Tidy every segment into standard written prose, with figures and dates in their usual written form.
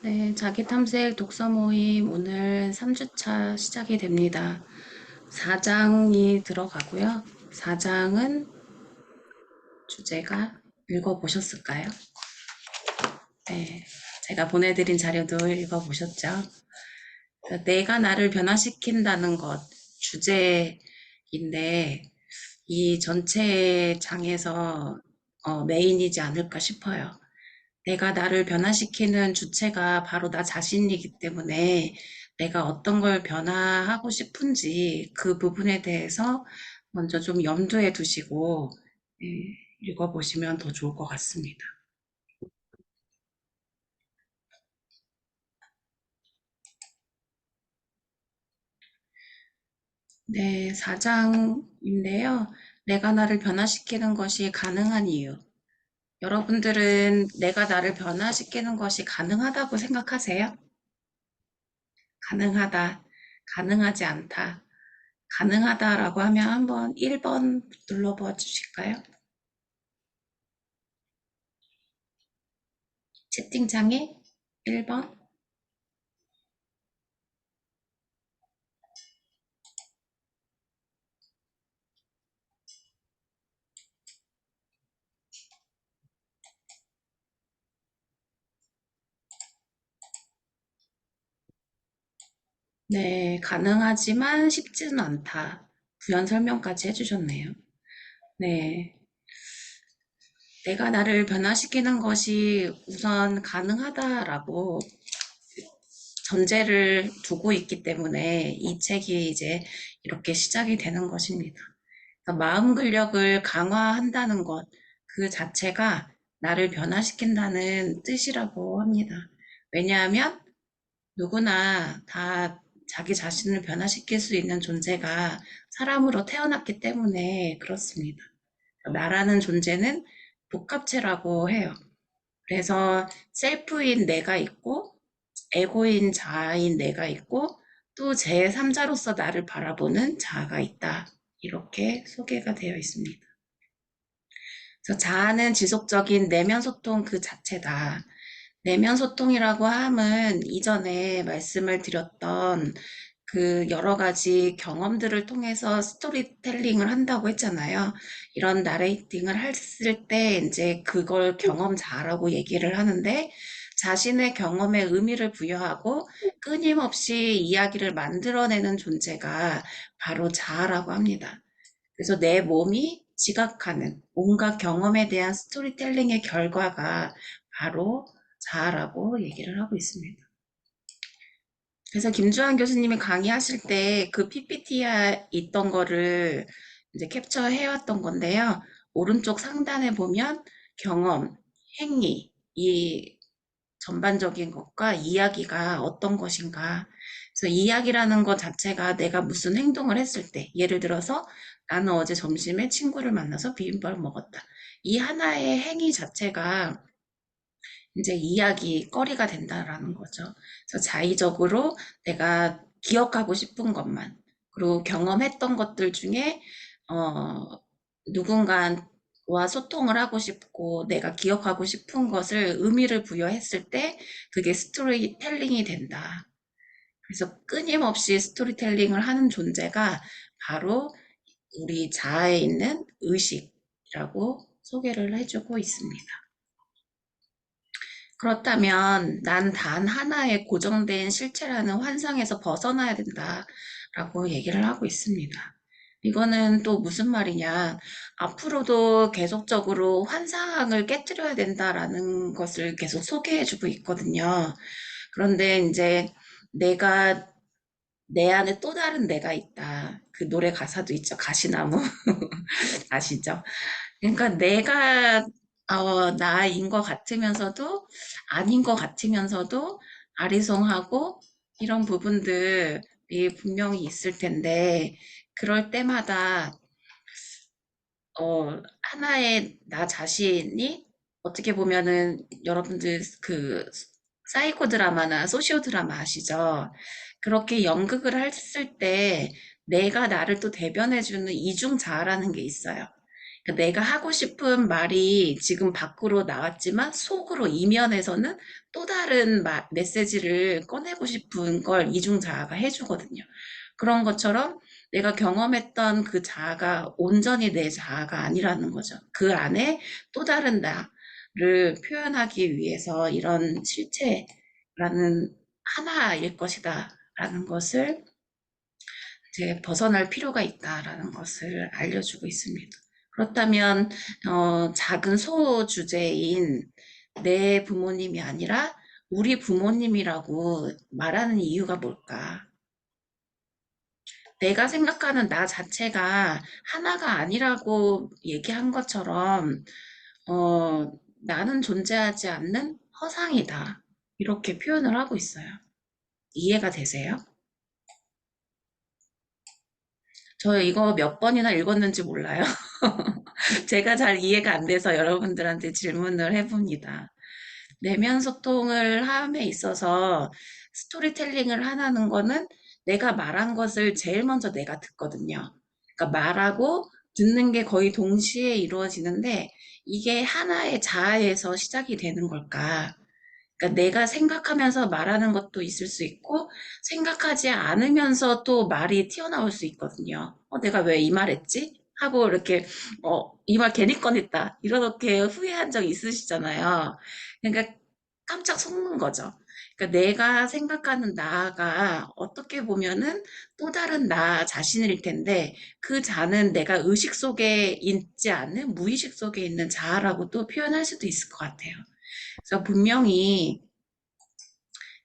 네, 자기탐색 독서 모임 오늘 3주차 시작이 됩니다. 4장이 들어가고요. 4장은 주제가 읽어보셨을까요? 네, 제가 보내드린 자료도 읽어보셨죠? 내가 나를 변화시킨다는 것 주제인데 이 전체 장에서 메인이지 않을까 싶어요. 내가 나를 변화시키는 주체가 바로 나 자신이기 때문에 내가 어떤 걸 변화하고 싶은지 그 부분에 대해서 먼저 좀 염두에 두시고 예, 읽어보시면 더 좋을 것 같습니다. 네, 4장인데요. 내가 나를 변화시키는 것이 가능한 이유. 여러분들은 내가 나를 변화시키는 것이 가능하다고 생각하세요? 가능하다, 가능하지 않다. 가능하다라고 하면 한번 1번 눌러봐 주실까요? 채팅창에 1번. 네, 가능하지만 쉽지는 않다. 부연 설명까지 해주셨네요. 네, 내가 나를 변화시키는 것이 우선 가능하다라고 전제를 두고 있기 때문에 이 책이 이제 이렇게 시작이 되는 것입니다. 그러니까 마음 근력을 강화한다는 것, 그 자체가 나를 변화시킨다는 뜻이라고 합니다. 왜냐하면 누구나 다 자기 자신을 변화시킬 수 있는 존재가 사람으로 태어났기 때문에 그렇습니다. 나라는 존재는 복합체라고 해요. 그래서 셀프인 내가 있고 에고인 자아인 내가 있고 또 제3자로서 나를 바라보는 자아가 있다. 이렇게 소개가 되어 있습니다. 그래서 자아는 지속적인 내면 소통 그 자체다. 내면 소통이라고 함은 이전에 말씀을 드렸던 그 여러 가지 경험들을 통해서 스토리텔링을 한다고 했잖아요. 이런 나레이팅을 했을 때 이제 그걸 경험자라고 얘기를 하는데 자신의 경험에 의미를 부여하고 끊임없이 이야기를 만들어내는 존재가 바로 자아라고 합니다. 그래서 내 몸이 지각하는 온갖 경험에 대한 스토리텔링의 결과가 바로 자아라고 얘기를 하고 있습니다. 그래서 김주환 교수님이 강의하실 때 그 PPT에 있던 거를 이제 캡처해 왔던 건데요. 오른쪽 상단에 보면 경험, 행위, 이 전반적인 것과 이야기가 어떤 것인가. 그래서 이야기라는 것 자체가 내가 무슨 행동을 했을 때, 예를 들어서 나는 어제 점심에 친구를 만나서 비빔밥을 먹었다. 이 하나의 행위 자체가 이제 이야기거리가 된다라는 거죠. 그래서 자의적으로 내가 기억하고 싶은 것만, 그리고 경험했던 것들 중에, 누군가와 소통을 하고 싶고 내가 기억하고 싶은 것을 의미를 부여했을 때 그게 스토리텔링이 된다. 그래서 끊임없이 스토리텔링을 하는 존재가 바로 우리 자아에 있는 의식이라고 소개를 해주고 있습니다. 그렇다면 난 단 하나의 고정된 실체라는 환상에서 벗어나야 된다라고 얘기를 하고 있습니다. 이거는 또 무슨 말이냐. 앞으로도 계속적으로 환상을 깨뜨려야 된다라는 것을 계속 소개해주고 있거든요. 그런데 이제 내가 내 안에 또 다른 내가 있다. 그 노래 가사도 있죠. 가시나무. 아시죠? 그러니까 내가 나인 것 같으면서도 아닌 것 같으면서도 아리송하고 이런 부분들이 분명히 있을 텐데 그럴 때마다 하나의 나 자신이 어떻게 보면은 여러분들 그 사이코 드라마나 소시오 드라마 아시죠? 그렇게 연극을 했을 때 내가 나를 또 대변해주는 이중 자아라는 게 있어요. 그러니까 내가 하고 싶은 말이 지금 밖으로 나왔지만 속으로 이면에서는 또 다른 메시지를 꺼내고 싶은 걸 이중자아가 해주거든요. 그런 것처럼 내가 경험했던 그 자아가 온전히 내 자아가 아니라는 거죠. 그 안에 또 다른 나를 표현하기 위해서 이런 실체라는 하나일 것이다 라는 것을 이제 벗어날 필요가 있다라는 것을 알려주고 있습니다. 그렇다면 작은 소주제인 내 부모님이 아니라 우리 부모님이라고 말하는 이유가 뭘까? 내가 생각하는 나 자체가 하나가 아니라고 얘기한 것처럼 나는 존재하지 않는 허상이다. 이렇게 표현을 하고 있어요. 이해가 되세요? 저 이거 몇 번이나 읽었는지 몰라요. 제가 잘 이해가 안 돼서 여러분들한테 질문을 해봅니다. 내면 소통을 함에 있어서 스토리텔링을 하는 거는 내가 말한 것을 제일 먼저 내가 듣거든요. 그러니까 말하고 듣는 게 거의 동시에 이루어지는데 이게 하나의 자아에서 시작이 되는 걸까? 그러니까 내가 생각하면서 말하는 것도 있을 수 있고 생각하지 않으면서 또 말이 튀어나올 수 있거든요. 내가 왜 이 말했지? 하고 이렇게 이 말 괜히 꺼냈다. 이렇게 후회한 적 있으시잖아요. 그러니까 깜짝 속는 거죠. 그러니까 내가 생각하는 나가 어떻게 보면은 또 다른 나 자신일 텐데 그 자는 내가 의식 속에 있지 않은 무의식 속에 있는 자아라고 또 표현할 수도 있을 것 같아요. 그래서 분명히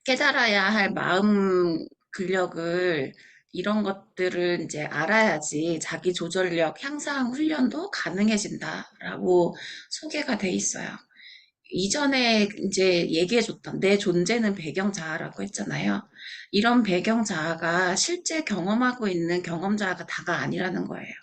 깨달아야 할 마음 근력을 이런 것들을 이제 알아야지 자기 조절력 향상 훈련도 가능해진다라고 소개가 돼 있어요. 이전에 이제 얘기해줬던 내 존재는 배경자아라고 했잖아요. 이런 배경자아가 실제 경험하고 있는 경험자아가 다가 아니라는 거예요.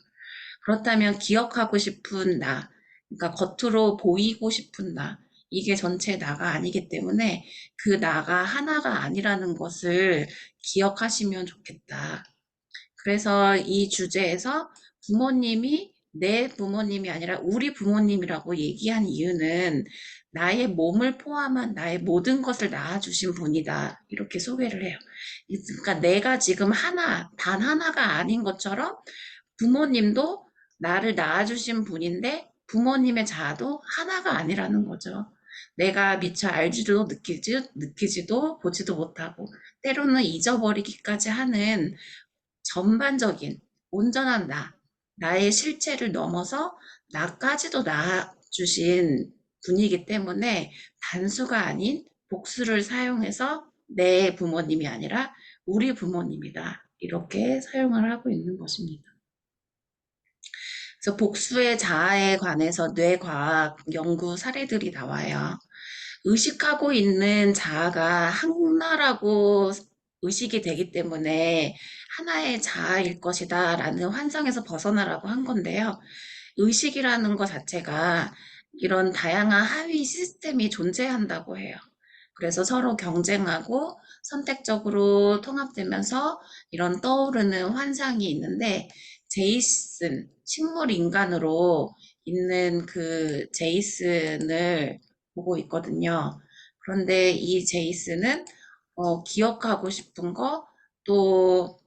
그렇다면 기억하고 싶은 나, 그러니까 겉으로 보이고 싶은 나, 이게 전체 나가 아니기 때문에 그 나가 하나가 아니라는 것을 기억하시면 좋겠다. 그래서 이 주제에서 부모님이 내 부모님이 아니라 우리 부모님이라고 얘기한 이유는 나의 몸을 포함한 나의 모든 것을 낳아주신 분이다. 이렇게 소개를 해요. 그러니까 내가 지금 하나, 단 하나가 아닌 것처럼 부모님도 나를 낳아주신 분인데 부모님의 자아도 하나가 아니라는 거죠. 내가 미처 알지도 느끼지도 보지도 못하고 때로는 잊어버리기까지 하는 전반적인 온전한 나의 실체를 넘어서 나까지도 낳아주신 분이기 때문에 단수가 아닌 복수를 사용해서 내 부모님이 아니라 우리 부모님이다. 이렇게 사용을 하고 있는 것입니다. 그래서 복수의 자아에 관해서 뇌과학 연구 사례들이 나와요. 의식하고 있는 자아가 하나라고 의식이 되기 때문에 하나의 자아일 것이다 라는 환상에서 벗어나라고 한 건데요. 의식이라는 것 자체가 이런 다양한 하위 시스템이 존재한다고 해요. 그래서 서로 경쟁하고 선택적으로 통합되면서 이런 떠오르는 환상이 있는데 제이슨, 식물 인간으로 있는 그 제이슨을 보고 있거든요. 그런데 이 제이슨은 기억하고 싶은 거, 또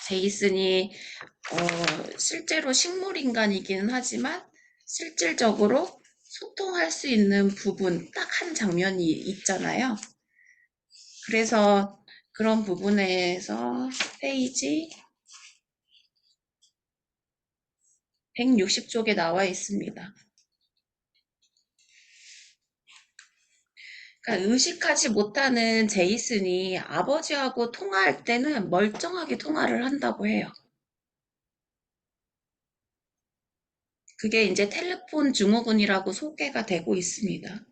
제이슨이 실제로 식물 인간이기는 하지만 실질적으로 소통할 수 있는 부분 딱 한 장면이 있잖아요. 그래서 그런 부분에서 페이지 160쪽에 나와 있습니다. 그러니까 의식하지 못하는 제이슨이 아버지하고 통화할 때는 멀쩡하게 통화를 한다고 해요. 그게 이제 텔레폰 증후군이라고 소개가 되고 있습니다.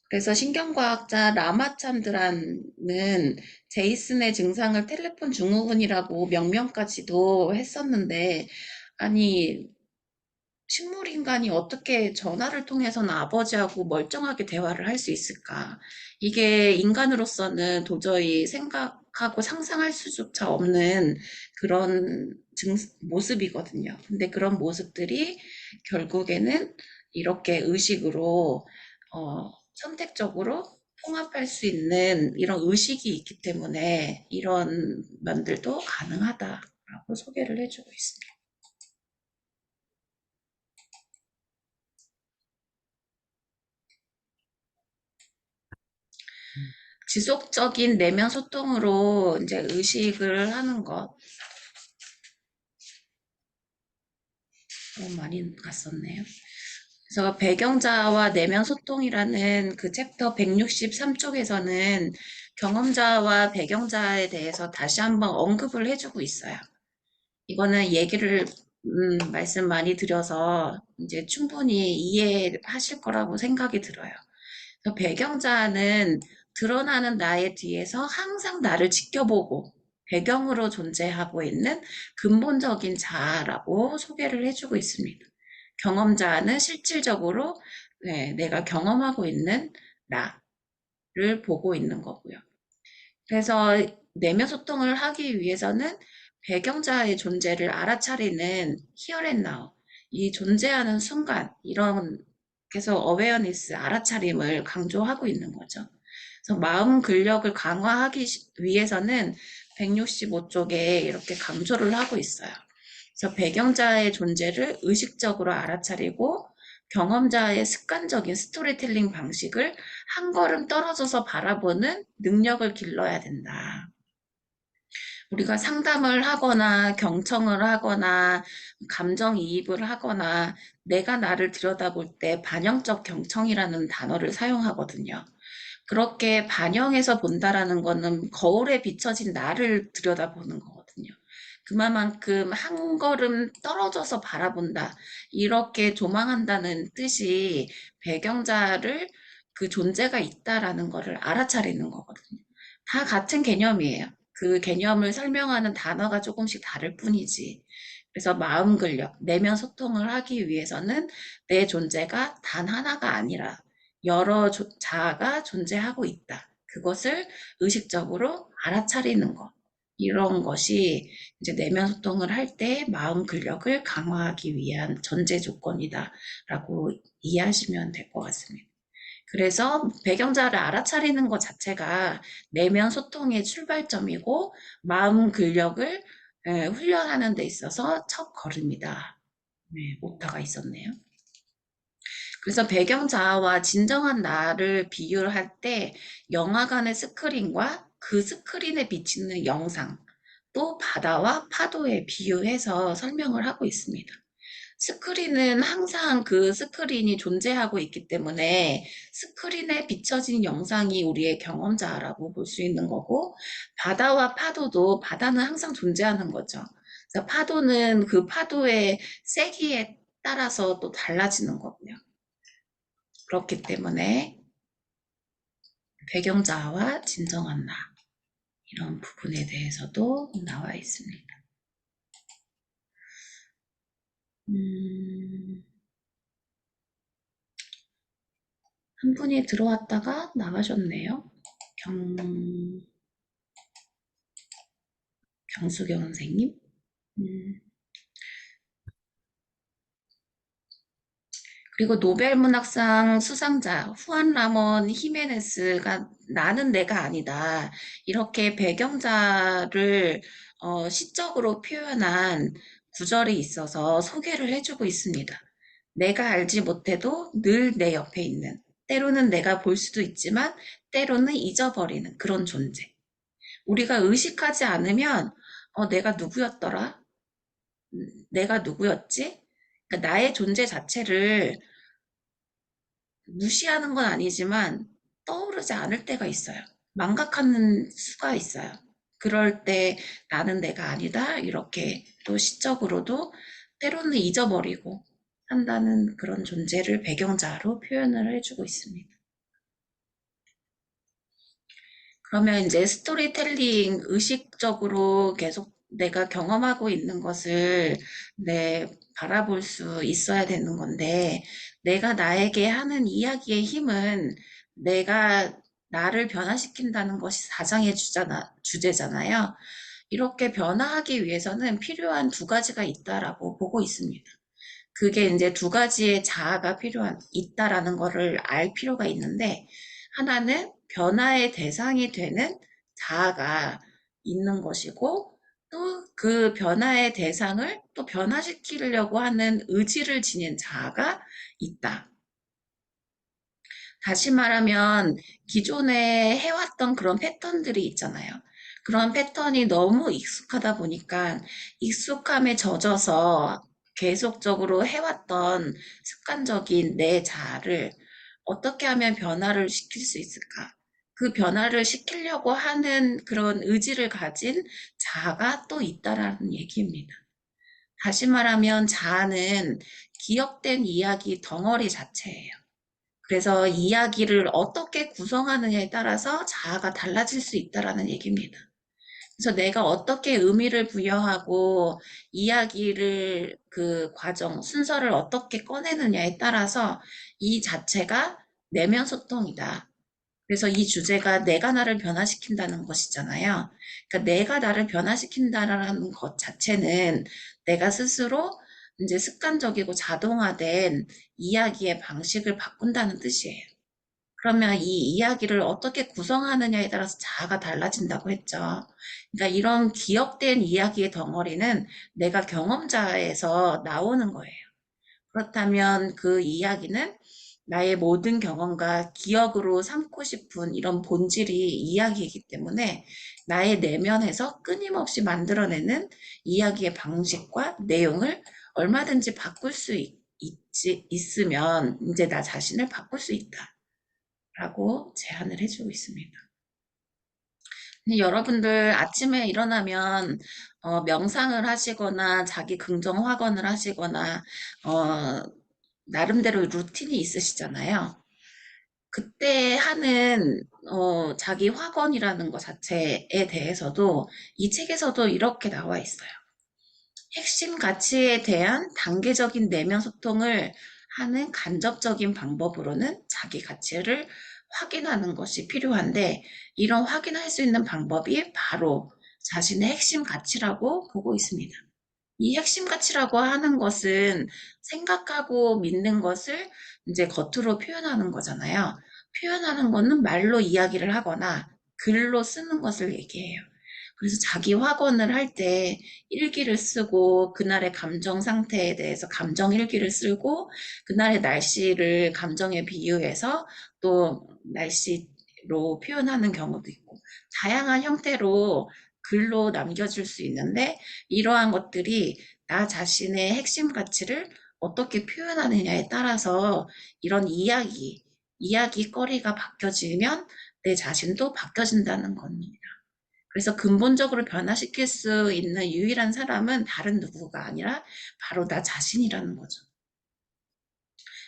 그래서 신경과학자 라마찬드라는 제이슨의 증상을 텔레폰 증후군이라고 명명까지도 했었는데, 아니, 식물인간이 어떻게 전화를 통해서는 아버지하고 멀쩡하게 대화를 할 수 있을까? 이게 인간으로서는 도저히 생각하고 상상할 수조차 없는 그런 모습이거든요. 근데 그런 모습들이 결국에는 이렇게 의식으로, 선택적으로 통합할 수 있는 이런 의식이 있기 때문에 이런 면들도 가능하다라고 소개를 해주고 있습니다. 지속적인 내면 소통으로 이제 의식을 하는 것. 너무 많이 갔었네요. 그래서 배경자와 내면 소통이라는 그 챕터 163쪽에서는 경험자와 배경자에 대해서 다시 한번 언급을 해주고 있어요. 이거는 얘기를 말씀 많이 드려서 이제 충분히 이해하실 거라고 생각이 들어요. 그래서 배경자는 드러나는 나의 뒤에서 항상 나를 지켜보고 배경으로 존재하고 있는 근본적인 자아라고 소개를 해주고 있습니다. 경험자는 실질적으로 내가 경험하고 있는 나를 보고 있는 거고요. 그래서 내면 소통을 하기 위해서는 배경자의 존재를 알아차리는 here and now, 이 존재하는 순간, 이런 계속 어웨어니스, 알아차림을 강조하고 있는 거죠. 그래서 마음 근력을 강화하기 위해서는 165쪽에 이렇게 강조를 하고 있어요. 그래서 배경자의 존재를 의식적으로 알아차리고 경험자의 습관적인 스토리텔링 방식을 한 걸음 떨어져서 바라보는 능력을 길러야 된다. 우리가 상담을 하거나 경청을 하거나 감정이입을 하거나 내가 나를 들여다볼 때 반영적 경청이라는 단어를 사용하거든요. 그렇게 반영해서 본다라는 거는 거울에 비춰진 나를 들여다보는 거거든요. 그만큼 한 걸음 떨어져서 바라본다. 이렇게 조망한다는 뜻이 배경자를 그 존재가 있다라는 거를 알아차리는 거거든요. 다 같은 개념이에요. 그 개념을 설명하는 단어가 조금씩 다를 뿐이지. 그래서 마음 근력, 내면 소통을 하기 위해서는 내 존재가 단 하나가 아니라 여러 자아가 존재하고 있다. 그것을 의식적으로 알아차리는 것. 이런 것이 이제 내면 소통을 할 때 마음 근력을 강화하기 위한 전제 조건이다라고 이해하시면 될 것 같습니다. 그래서 배경자를 알아차리는 것 자체가 내면 소통의 출발점이고 마음 근력을 훈련하는 데 있어서 첫 걸음이다. 네, 오타가 있었네요. 그래서 배경자아와 진정한 나를 비유할 때 영화관의 스크린과 그 스크린에 비치는 영상, 또 바다와 파도에 비유해서 설명을 하고 있습니다. 스크린은 항상 그 스크린이 존재하고 있기 때문에 스크린에 비춰진 영상이 우리의 경험자라고 볼 수 있는 거고, 바다와 파도도 바다는 항상 존재하는 거죠. 그래서 파도는 그 파도의 세기에 따라서 또 달라지는 거고요. 그렇기 때문에 배경자와 진정한 나, 이런 부분에 대해서도 나와 있습니다. 한 분이 들어왔다가 나가셨네요. 경수경 선생님. 음, 그리고 노벨문학상 수상자 후안 라몬 히메네스가 나는 내가 아니다. 이렇게 배경자를 시적으로 표현한 구절이 있어서 소개를 해주고 있습니다. 내가 알지 못해도 늘 내 옆에 있는, 때로는 내가 볼 수도 있지만 때로는 잊어버리는 그런 존재. 우리가 의식하지 않으면 내가 누구였더라? 내가 누구였지? 그러니까 나의 존재 자체를 무시하는 건 아니지만 떠오르지 않을 때가 있어요. 망각하는 수가 있어요. 그럴 때 나는 내가 아니다. 이렇게 또 시적으로도 때로는 잊어버리고 한다는 그런 존재를 배경자로 표현을 해주고 있습니다. 그러면 이제 스토리텔링 의식적으로 계속 내가 경험하고 있는 것을 바라볼 수 있어야 되는 건데, 내가 나에게 하는 이야기의 힘은 내가 나를 변화시킨다는 것이 사장의 주제잖아요. 이렇게 변화하기 위해서는 필요한 두 가지가 있다라고 보고 있습니다. 그게 이제 두 가지의 자아가 있다라는 거를 알 필요가 있는데, 하나는 변화의 대상이 되는 자아가 있는 것이고, 또 그 변화의 대상을 또 변화시키려고 하는 의지를 지닌 자아가 있다. 다시 말하면 기존에 해왔던 그런 패턴들이 있잖아요. 그런 패턴이 너무 익숙하다 보니까 익숙함에 젖어서 계속적으로 해왔던 습관적인 내 자아를 어떻게 하면 변화를 시킬 수 있을까? 그 변화를 시키려고 하는 그런 의지를 가진 자아가 또 있다라는 얘기입니다. 다시 말하면 자아는 기억된 이야기 덩어리 자체예요. 그래서 이야기를 어떻게 구성하느냐에 따라서 자아가 달라질 수 있다라는 얘기입니다. 그래서 내가 어떻게 의미를 부여하고 이야기를 그 과정, 순서를 어떻게 꺼내느냐에 따라서 이 자체가 내면 소통이다. 그래서 이 주제가 내가 나를 변화시킨다는 것이잖아요. 그러니까 내가 나를 변화시킨다는 것 자체는 내가 스스로 이제 습관적이고 자동화된 이야기의 방식을 바꾼다는 뜻이에요. 그러면 이 이야기를 어떻게 구성하느냐에 따라서 자아가 달라진다고 했죠. 그러니까 이런 기억된 이야기의 덩어리는 내가 경험자에서 나오는 거예요. 그렇다면 그 이야기는 나의 모든 경험과 기억으로 삼고 싶은 이런 본질이 이야기이기 때문에 나의 내면에서 끊임없이 만들어내는 이야기의 방식과 내용을 얼마든지 바꿀 수 있으면 이제 나 자신을 바꿀 수 있다라고 제안을 해주고 있습니다. 근데 여러분들 아침에 일어나면 명상을 하시거나 자기 긍정 확언을 하시거나 어, 나름대로 루틴이 있으시잖아요. 그때 하는 자기 확언이라는 것 자체에 대해서도 이 책에서도 이렇게 나와 있어요. 핵심 가치에 대한 단계적인 내면 소통을 하는 간접적인 방법으로는 자기 가치를 확인하는 것이 필요한데 이런 확인할 수 있는 방법이 바로 자신의 핵심 가치라고 보고 있습니다. 이 핵심 가치라고 하는 것은 생각하고 믿는 것을 이제 겉으로 표현하는 거잖아요. 표현하는 거는 말로 이야기를 하거나 글로 쓰는 것을 얘기해요. 그래서 자기 확언을 할 때 일기를 쓰고 그날의 감정 상태에 대해서 감정 일기를 쓰고 그날의 날씨를 감정에 비유해서 또 날씨로 표현하는 경우도 있고 다양한 형태로 글로 남겨줄 수 있는데 이러한 것들이 나 자신의 핵심 가치를 어떻게 표현하느냐에 따라서 이런 이야기거리가 바뀌어지면 내 자신도 바뀌어진다는 겁니다. 그래서 근본적으로 변화시킬 수 있는 유일한 사람은 다른 누구가 아니라 바로 나 자신이라는 거죠.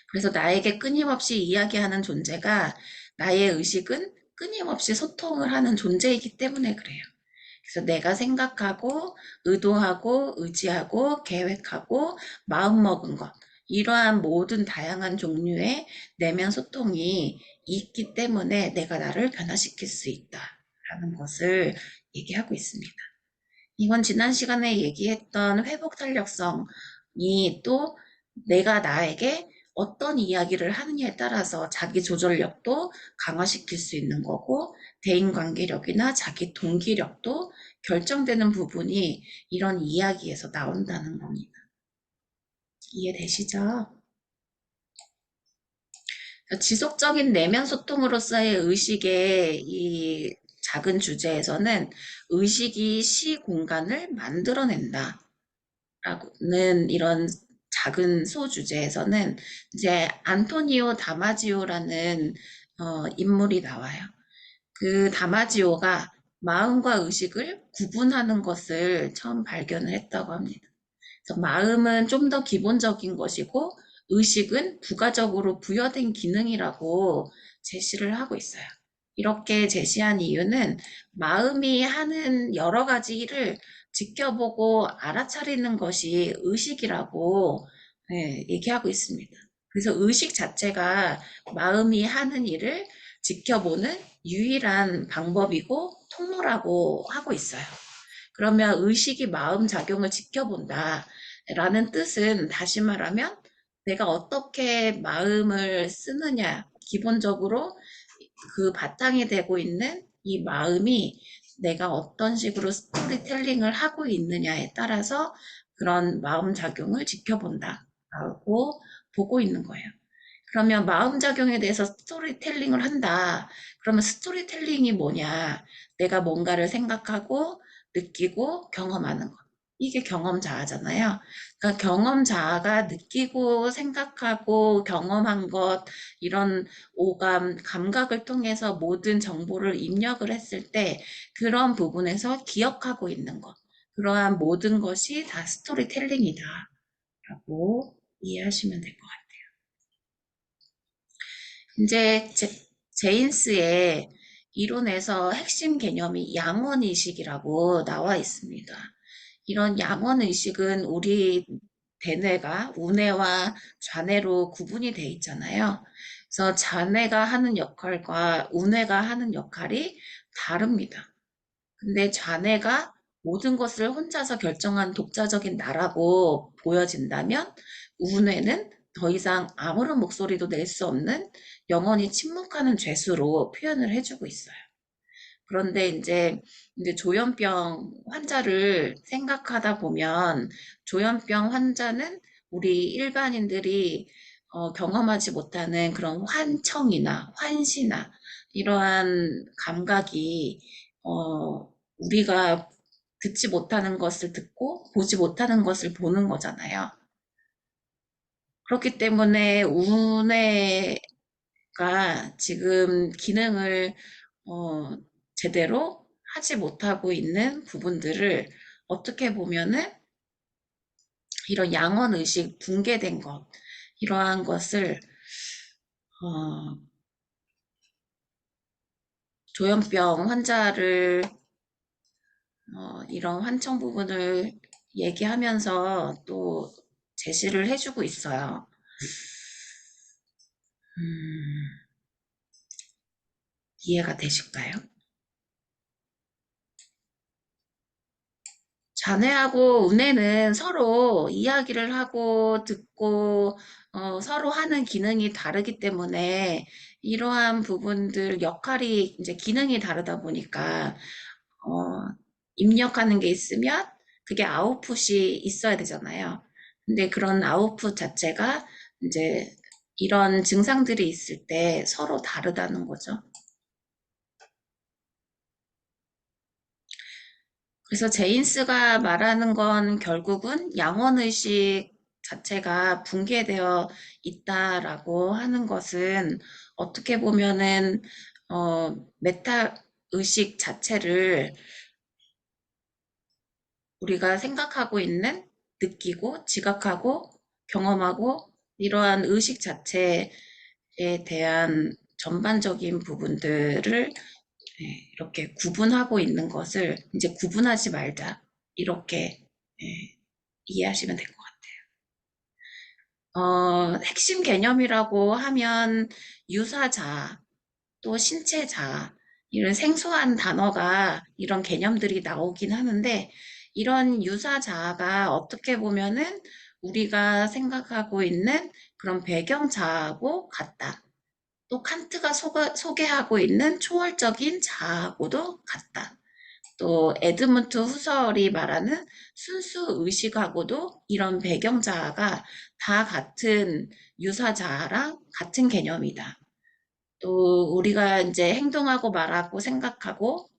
그래서 나에게 끊임없이 이야기하는 존재가 나의 의식은 끊임없이 소통을 하는 존재이기 때문에 그래요. 그래서 내가 생각하고 의도하고 의지하고 계획하고 마음먹은 것 이러한 모든 다양한 종류의 내면 소통이 있기 때문에 내가 나를 변화시킬 수 있다라는 것을 얘기하고 있습니다. 이건 지난 시간에 얘기했던 회복 탄력성이 또 내가 나에게 어떤 이야기를 하느냐에 따라서 자기 조절력도 강화시킬 수 있는 거고 대인관계력이나 자기 동기력도 결정되는 부분이 이런 이야기에서 나온다는 겁니다. 이해되시죠? 지속적인 내면 소통으로서의 의식의 이 작은 주제에서는 의식이 시 공간을 만들어낸다. 라는 이런 작은 소주제에서는 이제 안토니오 다마지오라는 인물이 나와요. 그 다마지오가 마음과 의식을 구분하는 것을 처음 발견을 했다고 합니다. 그래서 마음은 좀 더 기본적인 것이고 의식은 부가적으로 부여된 기능이라고 제시를 하고 있어요. 이렇게 제시한 이유는 마음이 하는 여러 가지 일을 지켜보고 알아차리는 것이 의식이라고 얘기하고 있습니다. 그래서 의식 자체가 마음이 하는 일을 지켜보는 유일한 방법이고 통로라고 하고 있어요. 그러면 의식이 마음 작용을 지켜본다 라는 뜻은 다시 말하면 내가 어떻게 마음을 쓰느냐, 기본적으로 그 바탕이 되고 있는 이 마음이 내가 어떤 식으로 스토리텔링을 하고 있느냐에 따라서 그런 마음 작용을 지켜본다라고 보고 있는 거예요. 그러면 마음 작용에 대해서 스토리텔링을 한다. 그러면 스토리텔링이 뭐냐? 내가 뭔가를 생각하고 느끼고 경험하는 것. 이게 경험 자아잖아요. 그러니까 경험 자아가 느끼고 생각하고 경험한 것, 이런 오감, 감각을 통해서 모든 정보를 입력을 했을 때 그런 부분에서 기억하고 있는 것. 그러한 모든 것이 다 스토리텔링이다. 라고 이해하시면 될 것 같아요. 이제 제인스의 이론에서 핵심 개념이 양원의식이라고 나와 있습니다. 이런 양원의식은 우리 대뇌가 우뇌와 좌뇌로 구분이 돼 있잖아요. 그래서 좌뇌가 하는 역할과 우뇌가 하는 역할이 다릅니다. 근데 좌뇌가 모든 것을 혼자서 결정한 독자적인 나라고 보여진다면 우뇌는 더 이상 아무런 목소리도 낼 수 없는 영원히 침묵하는 죄수로 표현을 해주고 있어요. 그런데 이제 조현병 환자를 생각하다 보면 조현병 환자는 우리 일반인들이 경험하지 못하는 그런 환청이나 환시나 이러한 감각이 우리가 듣지 못하는 것을 듣고 보지 못하는 것을 보는 거잖아요. 그렇기 때문에 우뇌가 지금 기능을 어, 제대로 하지 못하고 있는 부분들을 어떻게 보면은 이런 양원의식 붕괴된 것, 이러한 것을 어, 조현병 환자를 이런 환청 부분을 얘기하면서 또 제시를 해주고 있어요. 음, 이해가 되실까요? 자네하고 우네는 서로 이야기를 하고 듣고 서로 하는 기능이 다르기 때문에 이러한 부분들 역할이 이제 기능이 다르다 보니까 어, 입력하는 게 있으면 그게 아웃풋이 있어야 되잖아요. 근데 그런 아웃풋 자체가 이제 이런 증상들이 있을 때 서로 다르다는 거죠. 그래서 제인스가 말하는 건 결국은 양원의식 자체가 붕괴되어 있다라고 하는 것은 어떻게 보면은 메타 의식 자체를 우리가 생각하고 있는, 느끼고, 지각하고, 경험하고 이러한 의식 자체에 대한 전반적인 부분들을 이렇게 구분하고 있는 것을 이제 구분하지 말자. 이렇게 이해하시면 될 것 같아요. 핵심 개념이라고 하면 유사자, 또 신체자, 이런 생소한 단어가 이런 개념들이 나오긴 하는데 이런 유사자가 어떻게 보면은 우리가 생각하고 있는 그런 배경자하고 같다. 또 칸트가 소개하고 있는 초월적인 자아하고도 같다. 또 에드문트 후설이 말하는 순수 의식하고도 이런 배경자아가 다 같은 유사자아랑 같은 개념이다. 또 우리가 이제 행동하고 말하고 생각하고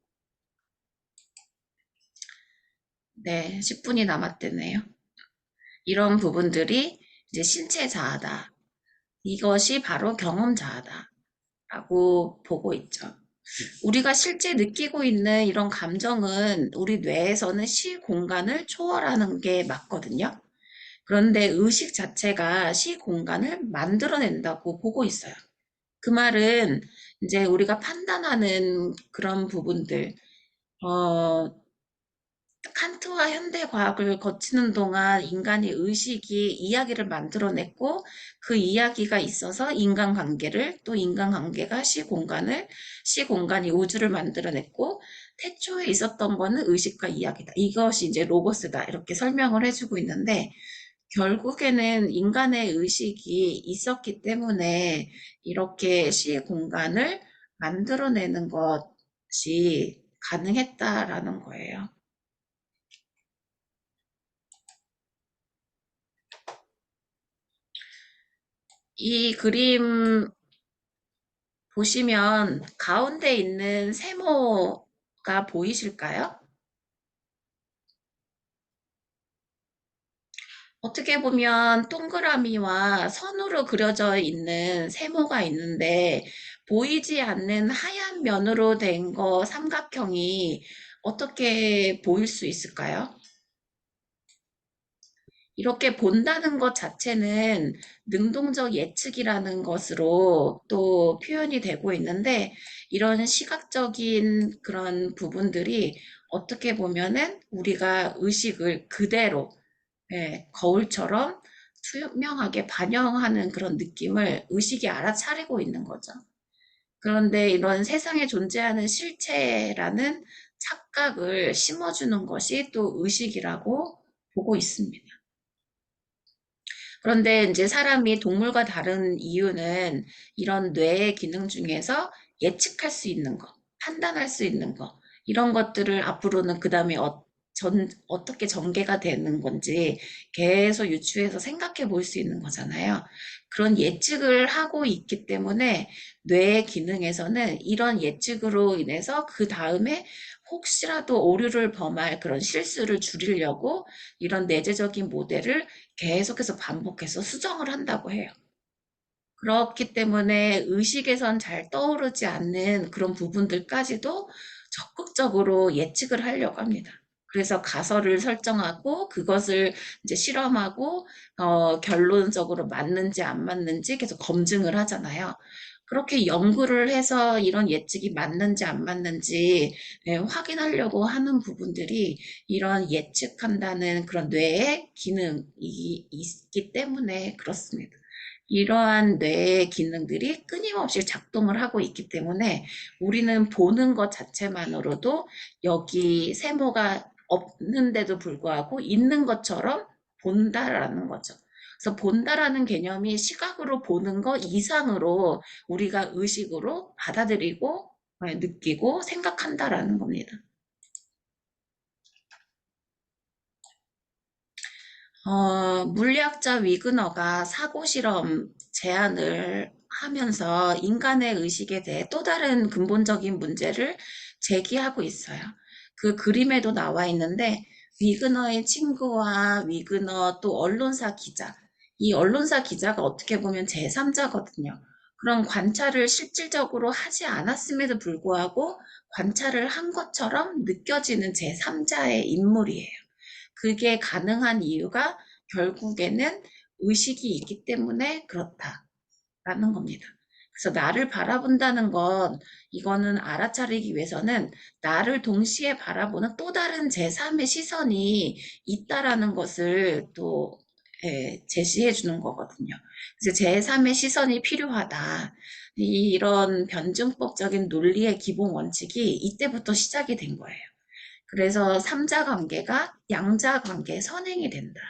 네, 10분이 남았대네요. 이런 부분들이 이제 신체 자아다. 이것이 바로 경험 자아다. 라고 보고 있죠. 우리가 실제 느끼고 있는 이런 감정은 우리 뇌에서는 시공간을 초월하는 게 맞거든요. 그런데 의식 자체가 시공간을 만들어낸다고 보고 있어요. 그 말은 이제 우리가 판단하는 그런 부분들, 어, 칸트와 현대 과학을 거치는 동안 인간의 의식이 이야기를 만들어냈고 그 이야기가 있어서 인간관계를 또 인간관계가 시공간을 시공간이 우주를 만들어냈고 태초에 있었던 거는 의식과 이야기다. 이것이 이제 로고스다. 이렇게 설명을 해주고 있는데 결국에는 인간의 의식이 있었기 때문에 이렇게 시공간을 만들어내는 것이 가능했다라는 거예요. 이 그림 보시면 가운데 있는 세모가 보이실까요? 어떻게 보면 동그라미와 선으로 그려져 있는 세모가 있는데 보이지 않는 하얀 면으로 된 거 삼각형이 어떻게 보일 수 있을까요? 이렇게 본다는 것 자체는 능동적 예측이라는 것으로 또 표현이 되고 있는데 이런 시각적인 그런 부분들이 어떻게 보면은 우리가 의식을 그대로 거울처럼 투명하게 반영하는 그런 느낌을 의식이 알아차리고 있는 거죠. 그런데 이런 세상에 존재하는 실체라는 착각을 심어주는 것이 또 의식이라고 보고 있습니다. 그런데 이제 사람이 동물과 다른 이유는 이런 뇌의 기능 중에서 예측할 수 있는 거, 판단할 수 있는 거, 이런 것들을 앞으로는 그 다음에 어떻게 전개가 되는 건지 계속 유추해서 생각해 볼 수 있는 거잖아요. 그런 예측을 하고 있기 때문에 뇌의 기능에서는 이런 예측으로 인해서 그 다음에 혹시라도 오류를 범할 그런 실수를 줄이려고 이런 내재적인 모델을 계속해서 반복해서 수정을 한다고 해요. 그렇기 때문에 의식에선 잘 떠오르지 않는 그런 부분들까지도 적극적으로 예측을 하려고 합니다. 그래서 가설을 설정하고 그것을 이제 실험하고 결론적으로 맞는지 안 맞는지 계속 검증을 하잖아요. 그렇게 연구를 해서 이런 예측이 맞는지 안 맞는지 확인하려고 하는 부분들이 이런 예측한다는 그런 뇌의 기능이 있기 때문에 그렇습니다. 이러한 뇌의 기능들이 끊임없이 작동을 하고 있기 때문에 우리는 보는 것 자체만으로도 여기 세모가 없는데도 불구하고 있는 것처럼 본다라는 거죠. 그래서 본다라는 개념이 시각으로 보는 것 이상으로 우리가 의식으로 받아들이고 느끼고 생각한다라는 겁니다. 물리학자 위그너가 사고 실험 제안을 하면서 인간의 의식에 대해 또 다른 근본적인 문제를 제기하고 있어요. 그 그림에도 나와 있는데 위그너의 친구와 위그너 또 언론사 기자, 이 언론사 기자가 어떻게 보면 제3자거든요. 그런 관찰을 실질적으로 하지 않았음에도 불구하고 관찰을 한 것처럼 느껴지는 제3자의 인물이에요. 그게 가능한 이유가 결국에는 의식이 있기 때문에 그렇다라는 겁니다. 그래서 나를 바라본다는 건 이거는 알아차리기 위해서는 나를 동시에 바라보는 또 다른 제3의 시선이 있다라는 것을 또 제시해 주는 거거든요. 그래서 제3의 시선이 필요하다. 이런 변증법적인 논리의 기본 원칙이 이때부터 시작이 된 거예요. 그래서 삼자 관계가 양자 관계에 선행이 된다.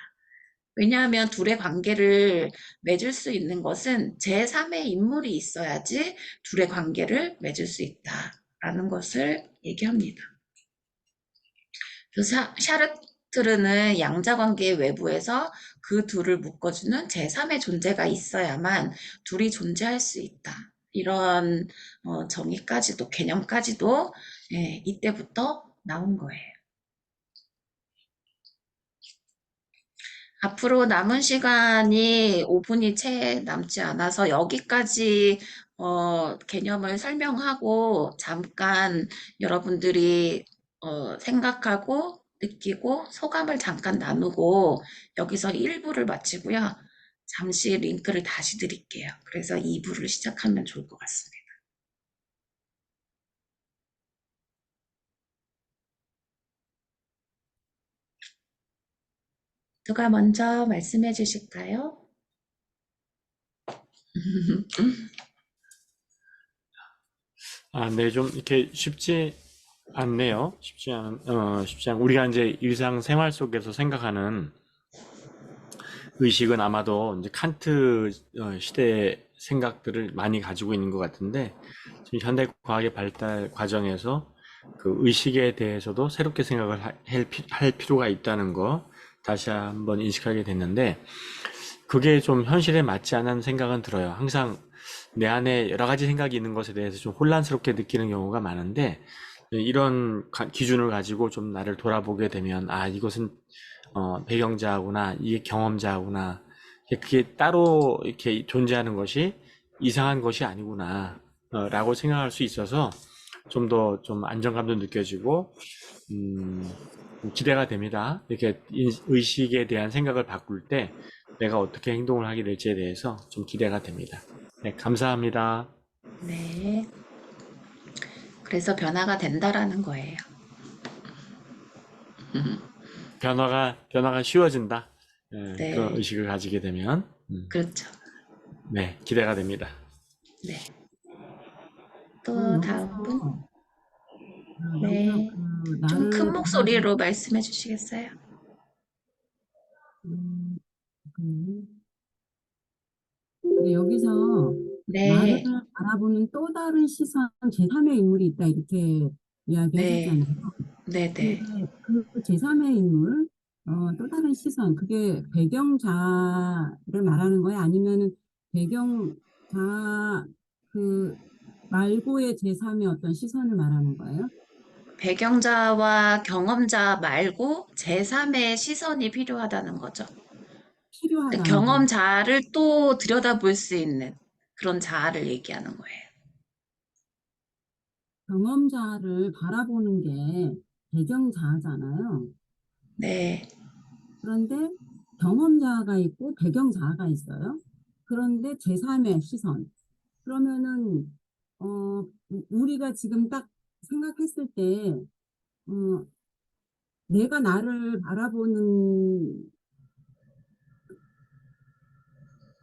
왜냐하면 둘의 관계를 맺을 수 있는 것은 제3의 인물이 있어야지 둘의 관계를 맺을 수 있다라는 것을 얘기합니다. 그래서 샤르트르는 양자 관계의 외부에서 그 둘을 묶어주는 제3의 존재가 있어야만 둘이 존재할 수 있다. 이런 정의까지도 개념까지도 이때부터 나온 거예요. 앞으로 남은 시간이 5분이 채 남지 않아서 여기까지 개념을 설명하고 잠깐 여러분들이 생각하고 느끼고 소감을 잠깐 나누고 여기서 1부를 마치고요. 잠시 링크를 다시 드릴게요. 그래서 2부를 시작하면 좋을 것 같습니다. 누가 먼저 말씀해 주실까요? 아, 네, 좀 이렇게 쉽지 않네요. 쉽지 않, 우리가 이제 일상생활 속에서 생각하는 의식은 아마도 이제 칸트 시대의 생각들을 많이 가지고 있는 것 같은데, 지금 현대 과학의 발달 과정에서 그 의식에 대해서도 새롭게 생각을 할 필요가 있다는 거 다시 한번 인식하게 됐는데, 그게 좀 현실에 맞지 않은 생각은 들어요. 항상 내 안에 여러 가지 생각이 있는 것에 대해서 좀 혼란스럽게 느끼는 경우가 많은데, 이런 기준을 가지고 좀 나를 돌아보게 되면, 아, 이것은 배경자구나, 이게 경험자구나, 그게 따로 이렇게 존재하는 것이 이상한 것이 아니구나, 라고 생각할 수 있어서 좀 더 좀 안정감도 느껴지고, 음, 기대가 됩니다. 이렇게 의식에 대한 생각을 바꿀 때 내가 어떻게 행동을 하게 될지에 대해서 좀 기대가 됩니다. 네, 감사합니다. 네. 그래서 변화가 된다라는 거예요. 변화가 쉬워진다. 예, 그런 네. 의식을 가지게 되면, 그렇죠. 네, 기대가 됩니다. 네. 또 여기서 다음 분? 여기서 네. 좀 나를 큰 바라보는 목소리로 말씀해 주시겠어요? 음, 그, 근데 여기서 나를 네. 바라보는 또 다른 시선, 제3의 인물이 있다 이렇게 네. 이야기하셨잖아요. 근데 네네. 그 제3의 인물, 또 다른 시선, 그게 배경자를 말하는 거예요? 아니면은 배경자 그 말고의 제3의 어떤 시선을 말하는 거예요? 배경자와 경험자 말고 제3의 시선이 필요하다는 거죠. 필요하다는 거. 경험자를 또 들여다볼 수 있는 그런 자아를 얘기하는 거예요. 경험자를 바라보는 게 배경자아잖아요. 네. 그런데 경험자가 있고 배경자가 있어요. 그런데 제3의 시선. 그러면은, 우리가 지금 딱 생각했을 때, 어, 내가 나를 바라보는,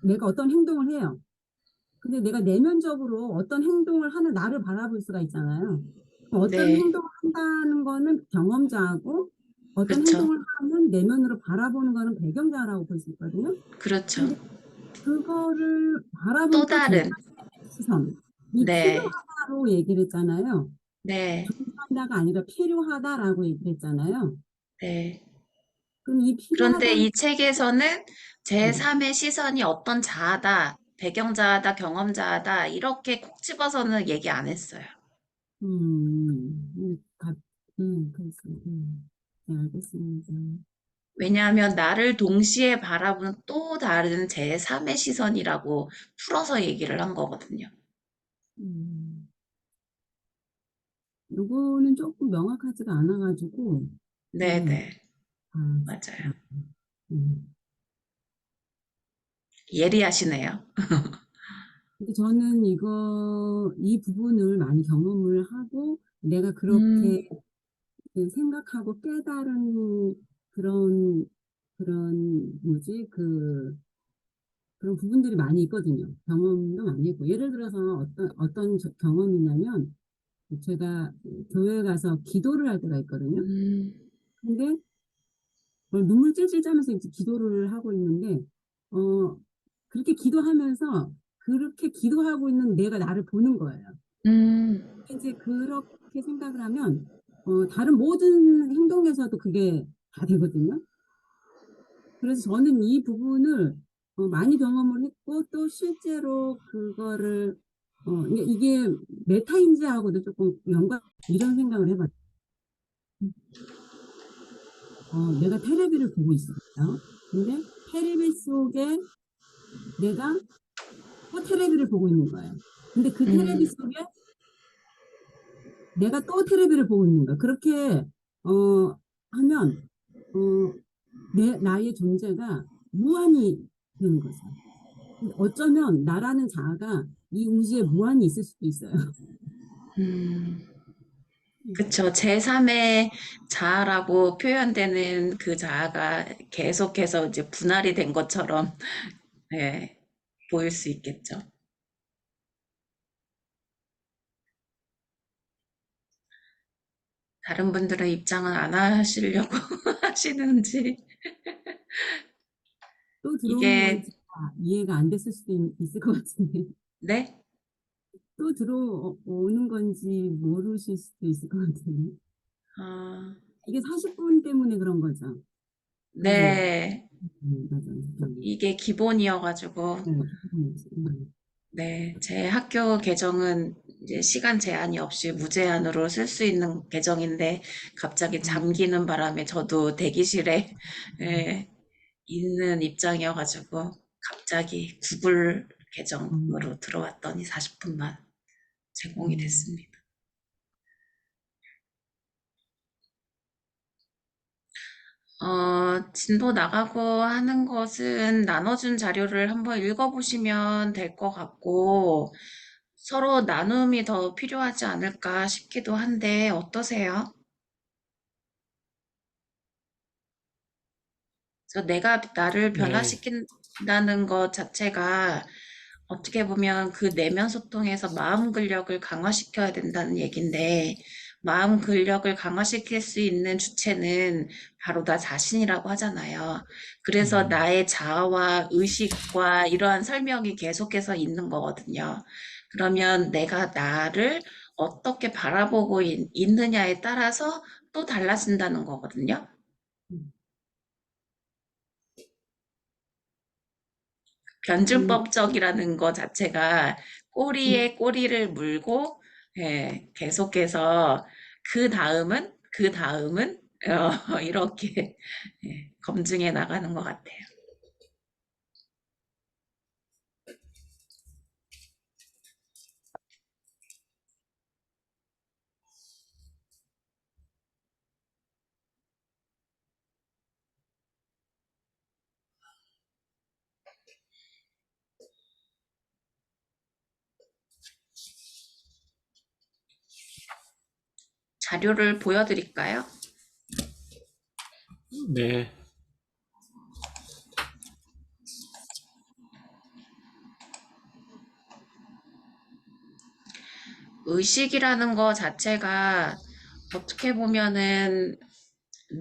내가 어떤 행동을 해요. 근데 내가 내면적으로 어떤 행동을 하는 나를 바라볼 수가 있잖아요. 그럼 어떤 네. 행동을 한다는 거는 경험자하고 어떤 그렇죠. 행동을 하는 내면으로 바라보는 거는 배경자라고 볼 수 있거든요. 그렇죠. 근데 그거를 또 바라본 또 다른. 제3의 시선, 이 네. 필요하다로 얘기를 했잖아요. 네. 존재한다가 아니라 필요하다라고 얘기를 했잖아요. 네. 그럼 이 그런데 필요하다는 이 책에서는 게 제3의 시선이 어떤 자아다, 배경자아다, 경험자아다, 이렇게 콕 집어서는 얘기 안 했어요. 가, 그래서, 네, 알겠습니다. 왜냐하면 나를 동시에 바라보는 또 다른 제3의 시선이라고 풀어서 얘기를 한 거거든요. 음, 요거는 조금 명확하지가 않아가지고, 네, 네네. 아, 맞아요. 아, 음. 예리하시네요. 근데 저는 이 부분을 많이 경험을 하고, 내가 음, 그렇게 그 생각하고 깨달은 그런, 뭐지, 그런 부분들이 많이 있거든요. 경험도 많이 있고. 예를 들어서 어떤 경험이냐면, 제가 교회 가서 기도를 할 때가 있거든요. 음, 근데 눈물 찔찔 짜면서 이제 기도를 하고 있는데, 어, 그렇게 기도하면서 그렇게 기도하고 있는 내가 나를 보는 거예요. 음, 이제 그렇게 생각을 하면, 다른 모든 행동에서도 그게 다 되거든요. 그래서 저는 이 부분을 많이 경험을 했고, 또 실제로 그거를, 이게 메타인지하고도 조금 이런 생각을 해봤어요. 내가 테레비를 보고 있어요. 근데 테레비 속에 내가 또 테레비를 보고 있는 거예요. 근데 그 테레비 음, 속에 내가 또 테레비를 보고 있는 거예요. 그렇게, 하면, 어, 나의 존재가 무한히 되는 거죠. 근데 어쩌면 나라는 자아가 이 우주에 무한히 있을 수도 있어요. 음. 그쵸. 제3의 자아라고 표현되는 그 자아가 계속해서 이제 분할이 된 것처럼, 예, 보일 수 있겠죠. 다른 분들은 입장은 안 하시려고 하시는지. 또 들어오는 이게, 건지 이해가 안 됐을 수도 있을 것 같은데. 네? 또 들어오는 건지 모르실 수도 있을 것 같은데. 어, 이게 40분 때문에 그런 거죠. 그러면, 네. 맞아요. 이게 기본이어가지고, 네, 네. 제 학교 계정은 이제 시간 제한이 없이 무제한으로 쓸 수 있는 계정인데, 갑자기 잠기는 바람에 저도 대기실에, 예, 있는 입장이어가지고, 갑자기 구글 음, 계정으로 들어왔더니 40분만 제공이 음, 됐습니다. 진도 나가고 하는 것은 나눠준 자료를 한번 읽어보시면 될 것 같고, 서로 나눔이 더 필요하지 않을까 싶기도 한데, 어떠세요? 그래서 내가 나를 네, 변화시킨다는 것 자체가 어떻게 보면 그 내면 소통에서 마음 근력을 강화시켜야 된다는 얘긴데, 마음 근력을 강화시킬 수 있는 주체는 바로 나 자신이라고 하잖아요. 그래서 음, 나의 자아와 의식과 이러한 설명이 계속해서 있는 거거든요. 그러면 내가 나를 어떻게 바라보고 있느냐에 따라서 또 달라진다는 거거든요. 음, 음, 변증법적이라는 것 자체가 음, 꼬리에 꼬리를 물고 예, 계속해서 그 다음은 이렇게 예, 검증해 나가는 것 같아요. 자료를 보여드릴까요? 네, 의식이라는 것 자체가 어떻게 보면은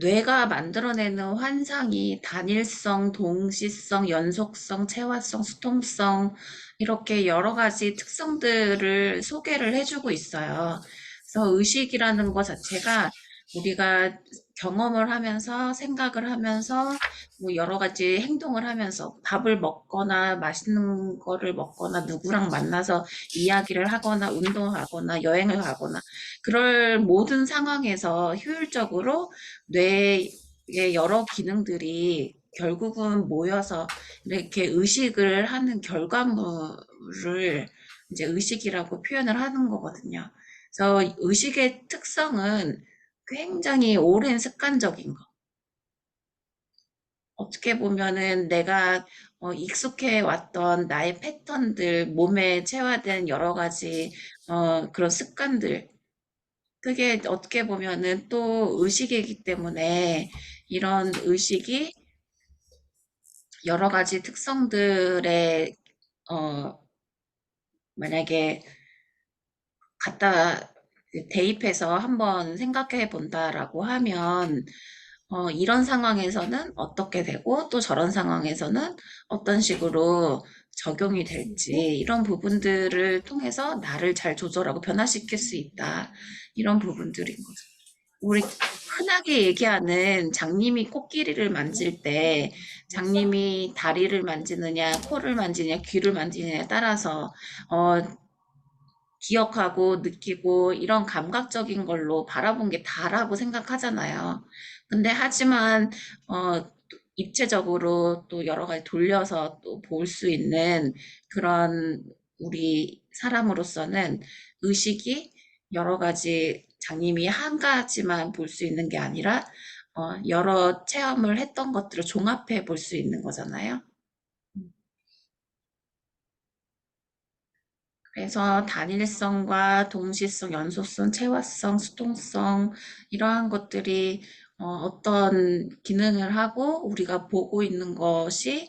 뇌가 만들어내는 환상이 단일성, 동시성, 연속성, 체화성, 수통성 이렇게 여러 가지 특성들을 소개를 해주고 있어요. 그래서 의식이라는 것 자체가 우리가 경험을 하면서 생각을 하면서 뭐 여러 가지 행동을 하면서 밥을 먹거나 맛있는 거를 먹거나 누구랑 만나서 이야기를 하거나 운동하거나 여행을 가거나 그럴 모든 상황에서 효율적으로 뇌의 여러 기능들이 결국은 모여서 이렇게 의식을 하는 결과물을 이제 의식이라고 표현을 하는 거거든요. 그래서 의식의 특성은 굉장히 오랜 습관적인 거. 어떻게 보면은 내가 익숙해 왔던 나의 패턴들, 몸에 체화된 여러 가지 그런 습관들, 그게 어떻게 보면은 또 의식이기 때문에 이런 의식이 여러 가지 특성들에 어 만약에 갖다 대입해서 한번 생각해 본다라고 하면 이런 상황에서는 어떻게 되고 또 저런 상황에서는 어떤 식으로 적용이 될지 이런 부분들을 통해서 나를 잘 조절하고 변화시킬 수 있다. 이런 부분들인 거죠. 우리 흔하게 얘기하는 장님이 코끼리를 만질 때 장님이 다리를 만지느냐, 코를 만지느냐, 귀를 만지느냐에 따라서 어, 기억하고 느끼고 이런 감각적인 걸로 바라본 게 다라고 생각하잖아요. 근데 하지만 입체적으로 또 여러 가지 돌려서 또 볼 수 있는 그런 우리 사람으로서는 의식이 여러 가지 장님이 한 가지만 볼 수 있는 게 아니라 여러 체험을 했던 것들을 종합해 볼 수 있는 거잖아요. 그래서 단일성과 동시성, 연속성, 체화성, 수동성 이러한 것들이 어떤 기능을 하고 우리가 보고 있는 것이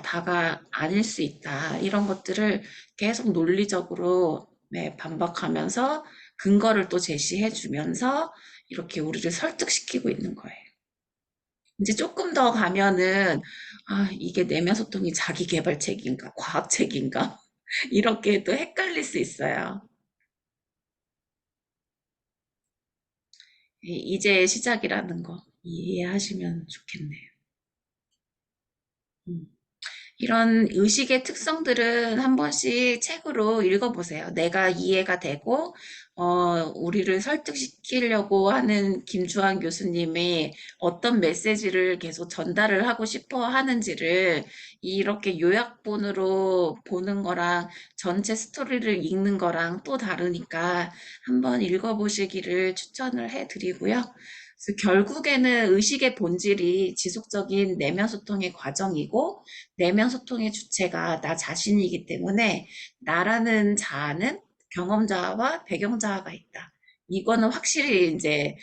다가 아닐 수 있다. 이런 것들을 계속 논리적으로 네, 반박하면서 근거를 또 제시해 주면서 이렇게 우리를 설득시키고 있는 거예요. 이제 조금 더 가면은 이게 내면 소통이 자기 개발책인가, 과학책인가 이렇게 또 헷갈릴 수 있어요. 이제 시작이라는 거 이해하시면 좋겠네요. 음. 이런 의식의 특성들은 한 번씩 책으로 읽어보세요. 내가 이해가 되고, 우리를 설득시키려고 하는 김주환 교수님이 어떤 메시지를 계속 전달을 하고 싶어 하는지를 이렇게 요약본으로 보는 거랑 전체 스토리를 읽는 거랑 또 다르니까 한번 읽어보시기를 추천을 해드리고요. 그래서 결국에는 의식의 본질이 지속적인 내면 소통의 과정이고, 내면 소통의 주체가 나 자신이기 때문에 나라는 자아는 경험자와 배경자아가 있다. 이거는 확실히 이제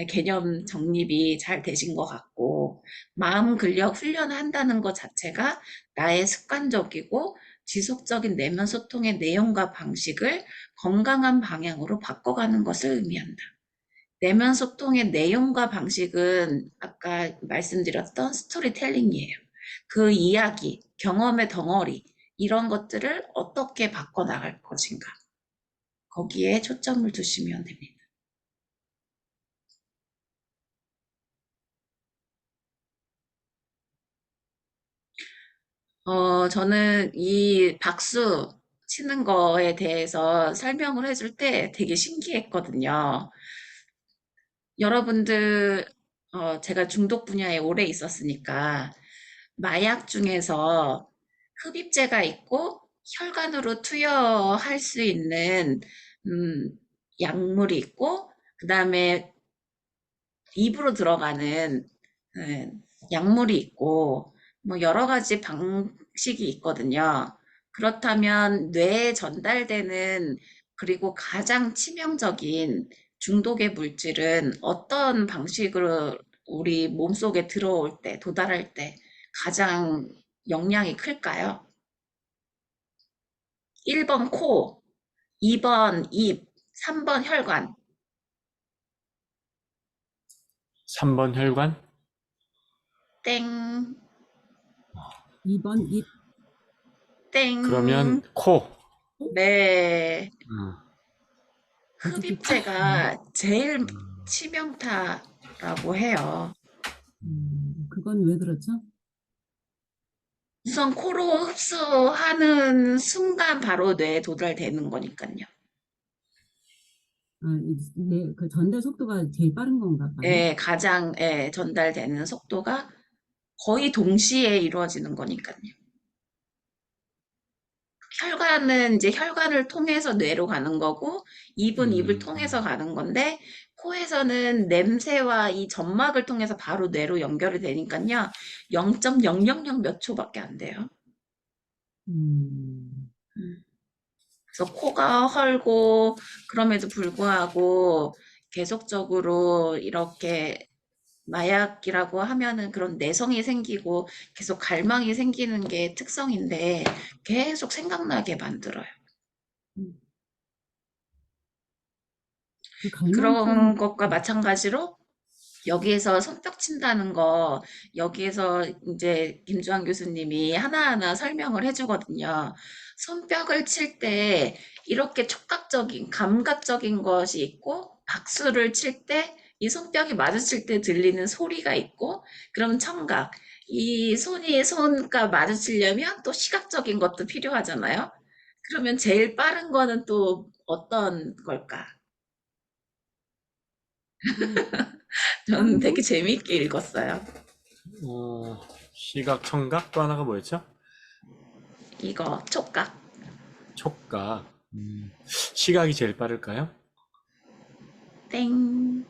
개념 정립이 잘 되신 것 같고, 마음 근력 훈련을 한다는 것 자체가 나의 습관적이고 지속적인 내면 소통의 내용과 방식을 건강한 방향으로 바꿔가는 것을 의미한다. 내면 소통의 내용과 방식은 아까 말씀드렸던 스토리텔링이에요. 그 이야기, 경험의 덩어리, 이런 것들을 어떻게 바꿔나갈 것인가. 거기에 초점을 두시면 됩니다. 저는 이 박수 치는 거에 대해서 설명을 해줄 때 되게 신기했거든요. 여러분들, 제가 중독 분야에 오래 있었으니까, 마약 중에서 흡입제가 있고 혈관으로 투여할 수 있는 음, 약물이 있고 그다음에 입으로 들어가는 약물이 있고 뭐 여러 가지 방식이 있거든요. 그렇다면 뇌에 전달되는 그리고 가장 치명적인 중독의 물질은 어떤 방식으로 우리 몸속에 들어올 때, 도달할 때 가장 영향이 클까요? 1번 코, 2번 입, 3번 혈관. 3번 혈관? 땡, 2번 입. 그러면 땡. 코. 네. 음, 솔직히 팍. 흡입제가 제일 치명타라고 해요. 그건 왜 그렇죠? 우선 코로 흡수하는 순간 바로 뇌에 도달되는 거니까요. 네, 그 전달 속도가 제일 빠른 건가 봐요. 예, 가장 전달되는 속도가 거의 동시에 이루어지는 거니까요. 혈관은 이제 혈관을 통해서 뇌로 가는 거고, 입은 입을 통해서 가는 건데, 코에서는 냄새와 이 점막을 통해서 바로 뇌로 연결이 되니까요. 0.000 몇 초밖에 안 돼요. 음, 음. 그래서 코가 헐고, 그럼에도 불구하고 계속적으로 이렇게 마약이라고 하면은 그런 내성이 생기고 계속 갈망이 생기는 게 특성인데 계속 생각나게 만들어요. 음. 그 갈망증. 그런 것과 마찬가지로 여기에서 손뼉 친다는 거, 여기에서 이제 김주환 교수님이 하나하나 설명을 해주거든요. 손뼉을 칠 때 이렇게 촉각적인, 감각적인 것이 있고, 박수를 칠 때 이 손뼉이 마주칠 때 들리는 소리가 있고, 그럼 청각. 이 손이 손과 마주치려면 또 시각적인 것도 필요하잖아요. 그러면 제일 빠른 거는 또 어떤 걸까? 어, 저는 빠른 되게 거? 재미있게 읽었어요. 시각, 청각 또 하나가 뭐였죠? 이거 촉각. 촉각. 시각이 제일 빠를까요? 땡.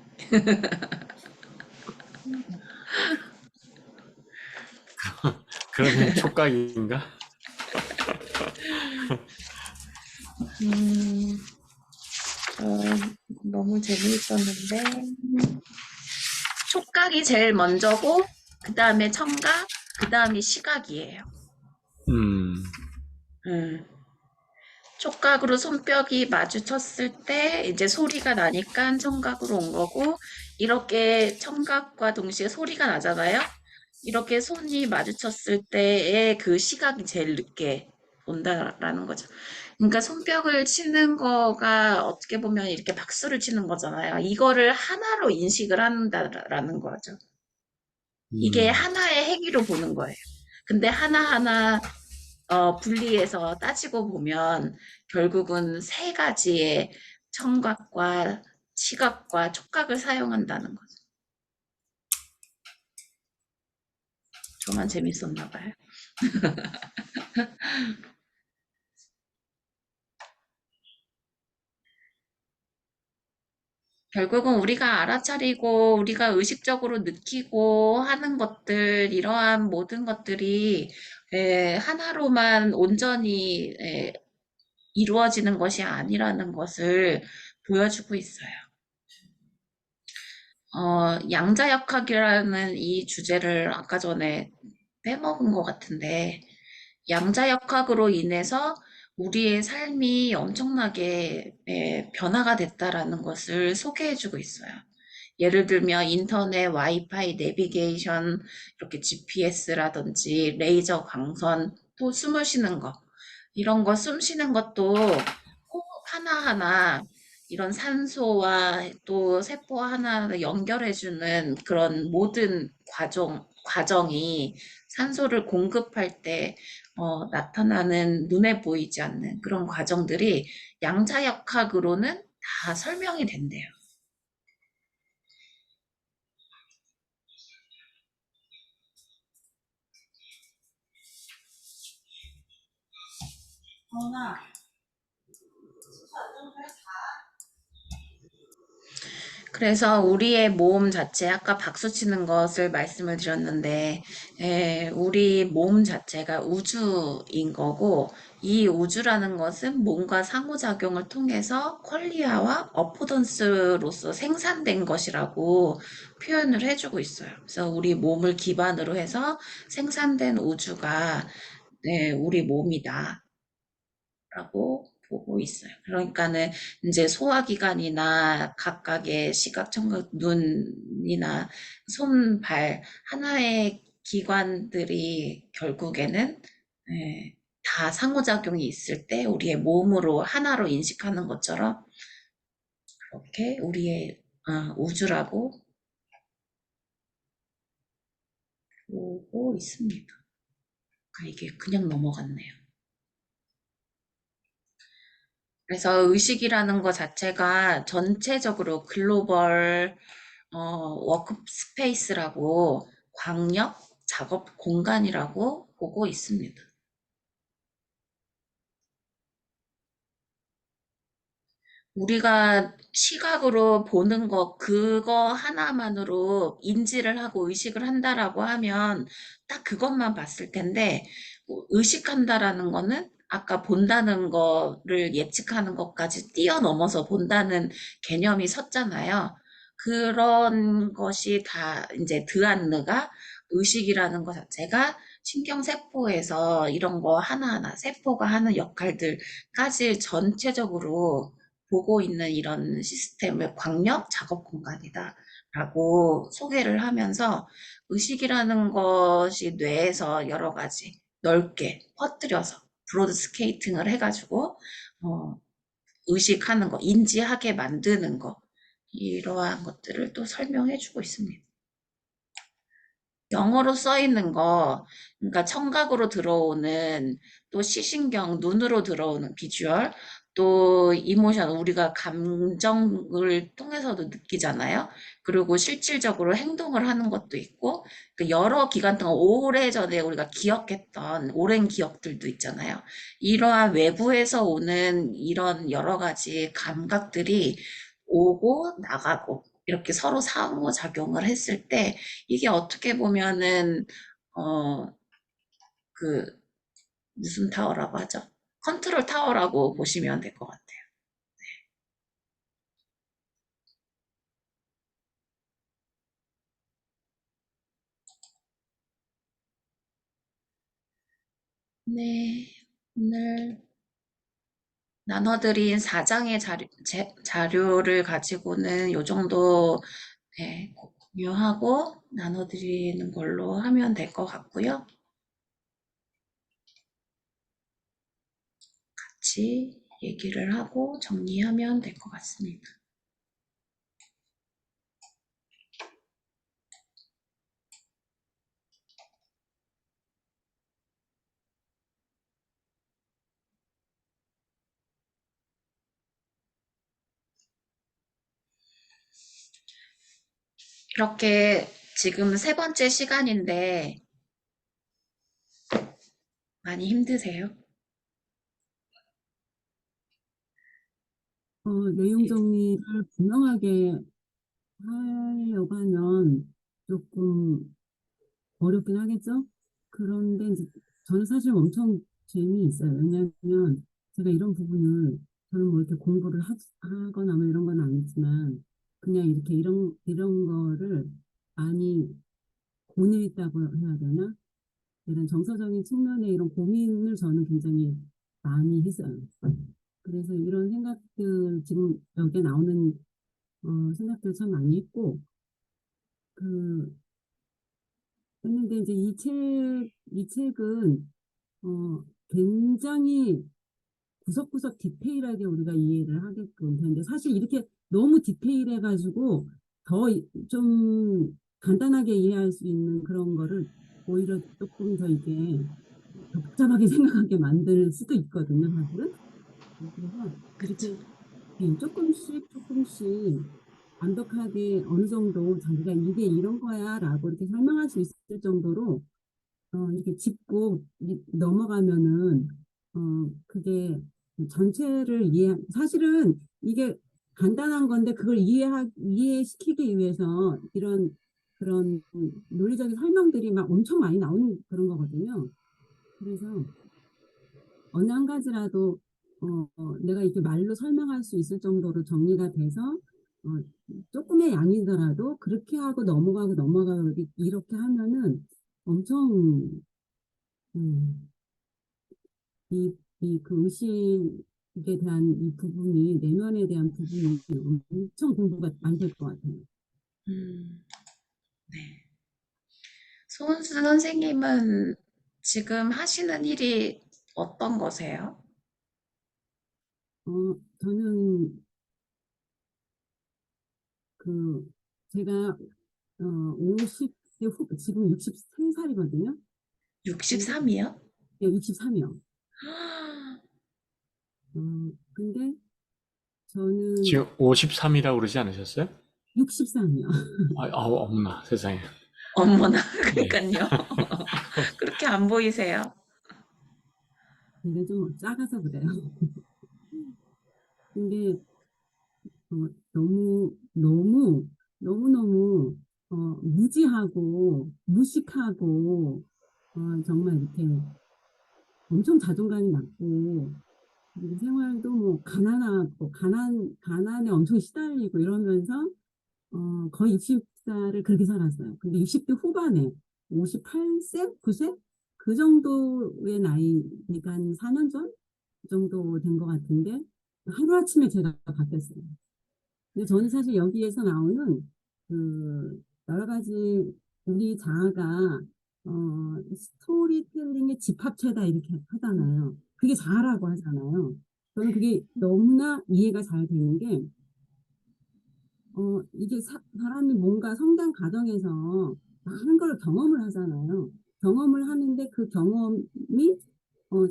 그러면 촉각인가? 음, 너무 재미있었는데, 촉각이 제일 먼저고, 그 다음에 청각, 그 다음이 시각이에요. 음, 음. 촉각으로 손뼉이 마주쳤을 때 이제 소리가 나니까 청각으로 온 거고, 이렇게 청각과 동시에 소리가 나잖아요. 이렇게 손이 마주쳤을 때의 그 시각이 제일 늦게 온다라는 거죠. 그러니까 손뼉을 치는 거가 어떻게 보면 이렇게 박수를 치는 거잖아요. 이거를 하나로 인식을 한다라는 거죠. 이게 음, 하나의 행위로 보는 거예요. 근데 하나하나 분리해서 따지고 보면 결국은 세 가지의 청각과 시각과 촉각을 사용한다는 거죠. 저만 재밌었나 봐요. 결국은 우리가 알아차리고 우리가 의식적으로 느끼고 하는 것들, 이러한 모든 것들이 하나로만 온전히 이루어지는 것이 아니라는 것을 보여주고 있어요. 양자역학이라는 이 주제를 아까 전에 빼먹은 것 같은데, 양자역학으로 인해서 우리의 삶이 엄청나게 변화가 됐다라는 것을 소개해주고 있어요. 예를 들면 인터넷, 와이파이, 내비게이션, 이렇게 GPS라든지 레이저 광선, 또 숨을 쉬는 거. 이런 거 숨 쉬는 것도 호흡 하나하나 이런 산소와 또 세포 하나를 연결해주는 그런 모든 과정이 산소를 공급할 때 나타나는 눈에 보이지 않는 그런 과정들이 양자역학으로는 다 설명이 된대요. 그래서 우리의 몸 자체, 아까 박수 치는 것을 말씀을 드렸는데, 우리 몸 자체가 우주인 거고, 이 우주라는 것은 몸과 상호작용을 통해서 퀄리아와 어포던스로서 생산된 것이라고 표현을 해주고 있어요. 그래서 우리 몸을 기반으로 해서 생산된 우주가 우리 몸이다. 라고 보고 있어요. 그러니까는 이제 소화기관이나 각각의 시각, 청각, 눈이나 손, 발 하나의 기관들이 결국에는 다 상호작용이 있을 때 우리의 몸으로 하나로 인식하는 것처럼 그렇게 우리의 우주라고 보고 있습니다. 이게 그냥 넘어갔네요. 그래서 의식이라는 것 자체가 전체적으로 글로벌 워크스페이스라고 광역 작업 공간이라고 보고 있습니다. 우리가 시각으로 보는 거, 그거 하나만으로 인지를 하고 의식을 한다라고 하면 딱 그것만 봤을 텐데, 의식한다라는 거는 아까 본다는 거를 예측하는 것까지 뛰어넘어서 본다는 개념이 섰잖아요. 그런 것이 다 이제 드안느가 의식이라는 것 자체가 신경세포에서 이런 거 하나하나 세포가 하는 역할들까지 전체적으로 보고 있는 이런 시스템을 광역 작업 공간이다라고 소개를 하면서 의식이라는 것이 뇌에서 여러 가지 넓게 퍼뜨려서 브로드 스케이팅을 해가지고 어, 의식하는 거, 인지하게 만드는 거 이러한 것들을 또 설명해주고 있습니다. 영어로 써 있는 거, 그러니까 청각으로 들어오는 또 시신경, 눈으로 들어오는 비주얼, 또 이모션, 우리가 감정을 통해서도 느끼잖아요. 그리고 실질적으로 행동을 하는 것도 있고, 그 여러 기간 동안 오래전에 우리가 기억했던 오랜 기억들도 있잖아요. 이러한 외부에서 오는 이런 여러 가지 감각들이 오고 나가고, 이렇게 서로 상호작용을 했을 때, 이게 어떻게 보면은 어 그 무슨 타워라고 하죠? 컨트롤 타워라고 보시면 될 것 같아요. 네, 오늘 나눠드린 4장의 자료를 가지고는 요 정도 네, 공유하고 나눠드리는 걸로 하면 될 것 같고요. 같이 얘기를 하고 정리하면 될 것 같습니다. 이렇게 지금 세 번째 시간인데 많이 힘드세요? 내용 정리를 분명하게 하려고 하면 조금 어렵긴 하겠죠? 그런데 이제 저는 사실 엄청 재미있어요. 왜냐하면 제가 이런 부분을 저는 뭐 이렇게 공부를 하거나 뭐 이런 건 아니지만 그냥 이렇게 이런 거를 많이 고뇌했다고 해야 되나? 이런 정서적인 측면의 이런 고민을 저는 굉장히 많이 했어요. 그래서 이런 생각들 지금 여기에 나오는 생각들 참 많이 했고 그 했는데 이제 이 책은 굉장히 구석구석 디테일하게 우리가 이해를 하게끔 되는데 사실 이렇게 너무 디테일해가지고 더 좀 간단하게 이해할 수 있는 그런 거를 오히려 조금 더 이게 더 복잡하게 생각하게 만들 수도 있거든요, 사실은. 그래서 그쵸. 이렇게 조금씩 완벽하게 어느 정도 자기가 이게 이런 거야라고 이렇게 설명할 수 있을 정도로 이렇게 짚고 넘어가면은, 그게 전체를 사실은 이게 간단한 건데 그걸 이해시키기 위해서 그런 논리적인 설명들이 막 엄청 많이 나오는 그런 거거든요. 그래서 어느 한 가지라도, 내가 이렇게 말로 설명할 수 있을 정도로 정리가 돼서, 어, 조금의 양이더라도 그렇게 하고 넘어가고 이렇게 하면은 엄청 음, 그 의식에 대한 이 부분이, 내면에 대한 부분이 엄청 공부가 많이 될 것 같아요. 네. 소은수 선생님은 지금 하시는 일이 어떤 거세요? 저는 그, 제가, 50대 지금 63살이거든요. 근데, 63이요? 네, 63이요. 근데 저는 지금 53이라고 그러지 않으셨어요? 63이요. 어머나, 세상에. 어머나, 네. 그러니까요. 그렇게 안 보이세요? 근데 좀 작아서 그래요. 근데 너무 무지하고 무식하고 정말 이렇게 엄청 자존감이 낮고 그리고 생활도 뭐 가난하고 가난에 엄청 시달리고 이러면서 거의 60살을 그렇게 살았어요. 근데 60대 후반에 58세, 9세 그 정도의 나이니까 한 4년 전 정도 된 것 같은데 하루아침에 제가 바뀌었어요. 근데 저는 사실 여기에서 나오는 여러 가지 우리 자아가 스토리텔링의 집합체다 이렇게 하잖아요. 그게 자아라고 하잖아요. 저는 그게 너무나 이해가 잘 되는 게 이게 사람이 뭔가 성장 과정에서 많은 걸 경험을 하잖아요. 경험을 하는데 그 경험이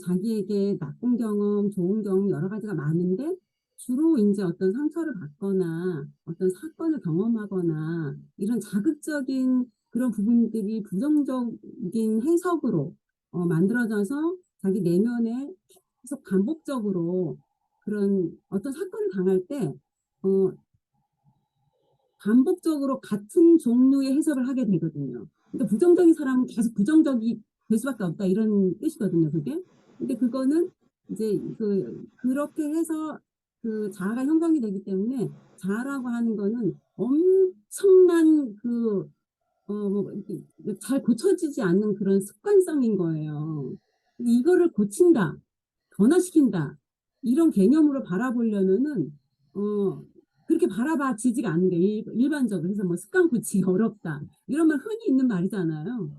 자기에게 나쁜 경험, 좋은 경험 여러 가지가 많은데 주로 이제 어떤 상처를 받거나 어떤 사건을 경험하거나 이런 자극적인 그런 부분들이 부정적인 해석으로 만들어져서 자기 내면에 계속 반복적으로 그런 어떤 사건을 당할 때 어, 반복적으로 같은 종류의 해석을 하게 되거든요. 그러니까 부정적인 사람은 계속 부정적이 될 수밖에 없다 이런 뜻이거든요, 그게. 근데 그거는 이제 그렇게 해서 그 자아가 형성이 되기 때문에 자아라고 하는 거는 엄청난 잘 고쳐지지 않는 그런 습관성인 거예요. 이거를 고친다, 변화시킨다, 이런 개념으로 바라보려면은, 그렇게 바라봐지지가 않는 게 일반적으로. 그래서 뭐 습관 고치기 어렵다, 이런 말 흔히 있는 말이잖아요.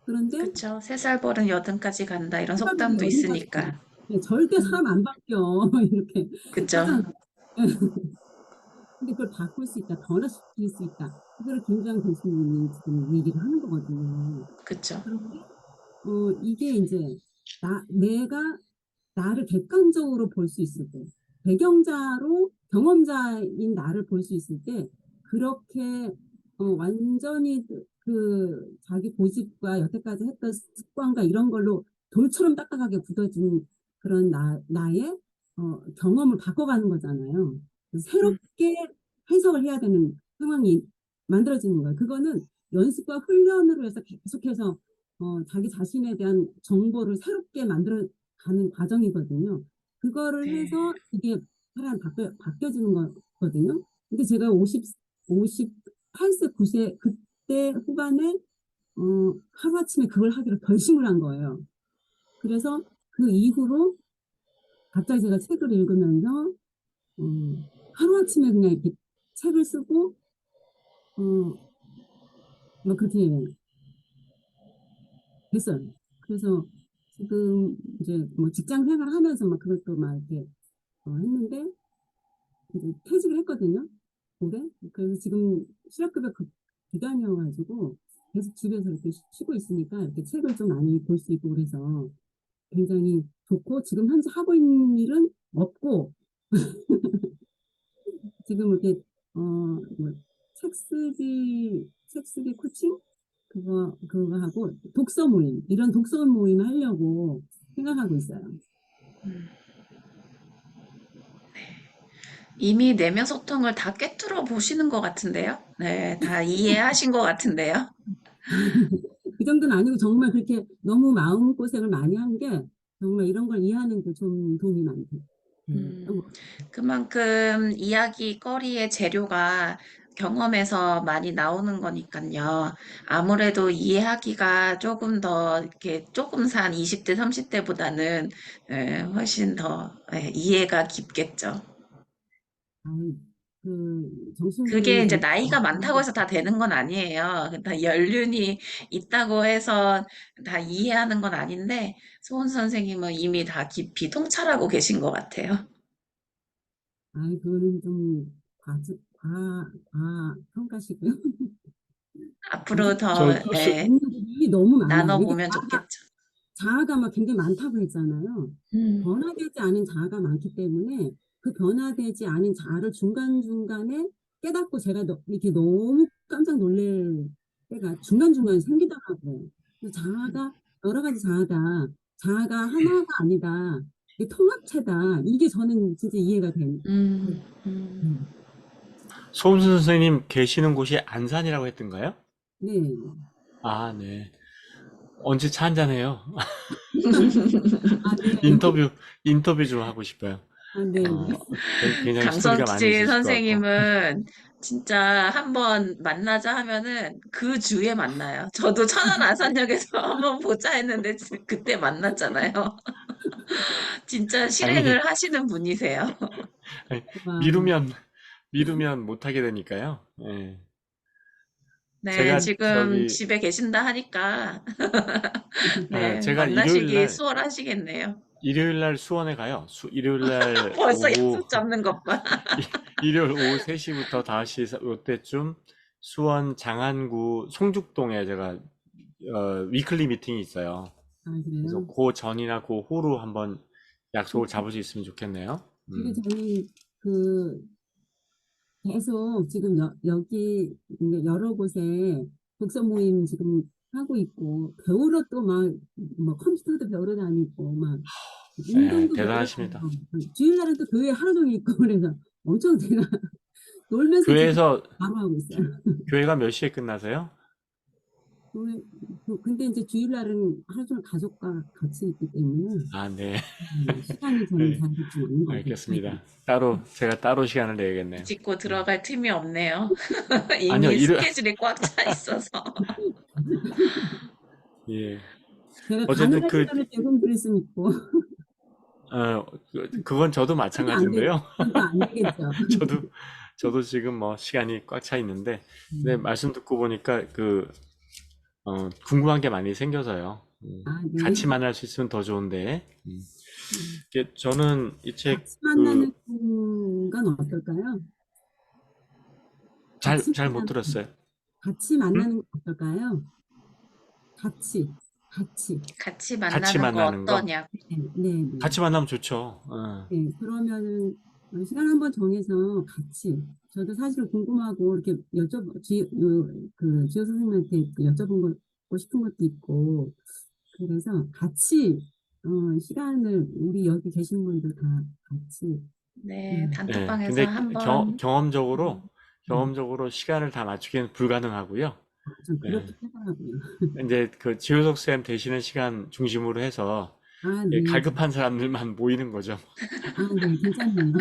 그런데 그쵸. 3살 버른 여든까지 간다. 이런 사람들이 속담도 어른까지 가. 있으니까. 절대 음, 사람 안 바뀌어. 이렇게 그쵸. 하잖아. 근데 그걸 바꿀 수 있다, 변화시킬 수 있다. 그거를 김주환 교수님이 지금 얘기를 하는 거거든요. 그쵸. 그런데 이게 이제 내가 나를 객관적으로 볼 수 있을 때, 배경자로 경험자인 나를 볼 수 있을 때, 그렇게 완전히 자기 고집과 여태까지 했던 습관과 이런 걸로 돌처럼 딱딱하게 굳어진 그런 나의 경험을 바꿔가는 거잖아요. 음, 새롭게 해석을 해야 되는 상황이 만들어지는 거예요. 그거는 연습과 훈련으로 해서 계속해서 자기 자신에 대한 정보를 새롭게 만들어 가는 과정이거든요. 그거를 네. 해서 이게 사람 바뀌어지는 거거든요. 근데 제가 58세, 9세 그때 후반에 하루아침에 그걸 하기로 결심을 한 거예요. 그래서 그 이후로 갑자기 제가 책을 읽으면서 하루아침에 그냥 이렇게 책을 쓰고 어, 뭐 그렇게 됐어요. 그래서 지금 이제 뭐 직장 생활하면서 막 그것도 막 이렇게 했는데 이제 퇴직을 했거든요. 올해. 그래서 지금 실업급여 기간이어가지고 계속 집에서 이렇게 쉬고 있으니까 이렇게 책을 좀 많이 볼 수 있고 그래서 굉장히 좋고, 지금 현재 하고 있는 일은 없고 지금 이렇게 뭐 책 쓰기 코칭 그거 하고 독서 모임, 이런 독서 모임 하려고 생각하고 있어요. 음. 이미 내면 소통을 다 꿰뚫어 보시는 것 같은데요. 네, 다 이해하신 것 같은데요. 그 정도는 아니고 정말 그렇게 너무 마음고생을 많이 한 게 정말 이런 걸 이해하는 데 좀 도움이 많이 됐던 것 그만큼 이야기거리의 재료가 경험에서 많이 나오는 거니까요. 아무래도 이해하기가 조금 더 이렇게 조금 산 20대, 30대보다는 훨씬 더 이해가 깊겠죠. 같아요. 정신과는 그게 이제 정말 나이가 많다고 해서 다 되는 건 아니에요. 다 연륜이 있다고 해서 다 이해하는 건 아닌데, 소은 선생님은 이미 다 깊이 통찰하고 계신 것 같아요. 그거는 좀 평가시고요. 앞으로 아직 더 있는 부분이 너무 많아요. 이게 나눠보면 좋겠죠. 자아가 막 굉장히 많다고 했잖아요. 음, 변화되지 않은 자아가 많기 때문에 그 변화되지 않은 자아를 중간중간에 깨닫고 제가 이렇게 너무 깜짝 놀랄 때가 중간중간에 생기더라고요. 그래서 자아가 여러 가지 자아다. 자아가 하나가 아니다. 이게 통합체다. 이게 저는 진짜 이해가 음, 음. 음. 소음수 선생님 계시는 곳이 안산이라고 했던가요? 네. 아, 네. 언제 차 한잔해요? 아, 네. 인터뷰 좀 하고 싶어요. 아, 네. 네. 어, 굉장히 스토리가 많이 강성지 있으실 것 같고. 선생님은 진짜 한번 만나자 하면은 그 주에 만나요. 저도 천안 아산역에서 한번 보자 했는데 그때 만났잖아요. 진짜 아니, 실행을 하시는 분이세요. 아니, 와. 미루면, 미루면 못하게 되니까요. 예. 네, 제가 지금 저기, 집에 계신다 하니까 네, 제가 만나시기 수월하시겠네요. 일요일 날 수원에 가요. 일요일 날 벌써 오후, 약속 잡는 것 봐. 일요일 오후 3시부터 5시 요때쯤 수원 장안구 송죽동에 제가 위클리 미팅이 있어요. 그래서 그래요? 그 전이나 그 후로 한번 약속을 잡을 수 있으면 좋겠네요. 근데 저는 그 계속 지금 여기 이제 여러 곳에 독서 모임 지금 하고 있고, 배우러 또 막 뭐 컴퓨터도 배우러 다니고 막 네, 운동도 배우러 대단하십니다. 다니고, 주일날은 또 교회 하루 종일 있고 그래서 엄청 제가 놀면서 지금 교회에서, 바로 하고 있어요. 교회가 몇 시에 끝나세요? 근데 이제 주일날은 하루 종일 가족과 같이 있기 때문에 아, 네. 시간이 저는 네, 잘 되지 않는 것 같아요. 알겠습니다. 제가 따로 시간을 내야겠네요. 짚고 들어갈 틈이 없네요. 아니요, 이미 스케줄이 꽉 차 있어서. 예. 제가 어쨌든 가능한 시간을 조금 그릴 수는 있고 그건 저도 그게 안 돼. 마찬가지인데요. 그건 또 안 되겠죠. 저도 지금 뭐 시간이 꽉 차 있는데, 근데 말씀 듣고 보니까 궁금한 게 많이 생겨서요. 아, 네. 같이 만날 수 있으면 더 좋은데, 저는 이 책, 같이 만나는 건 어떨까요? 잘 못 들었어요. 같이 만나는 건 어떨까요? 같이. 같이 같이 만나는 거 만나는 거? 어떠냐고. 네. 같이 만나면 좋죠. 네, 그러면은 시간 한번 정해서 같이 저도 사실 궁금하고 이렇게 그 지효 선생님한테 여쭤본 거 싶은 것도 있고 그래서 같이 시간을 우리 여기 계신 분들 다 같이 네, 네, 단톡방에서 근데 한번 경험적으로 시간을 다 맞추기는 불가능하고요. 좀 네. 그렇게 하더라고요. 이제 그 지효석 쌤 되시는 시간 중심으로 해서 아, 네. 갈급한 사람들만 모이는 거죠. 아, 네, 괜찮네요.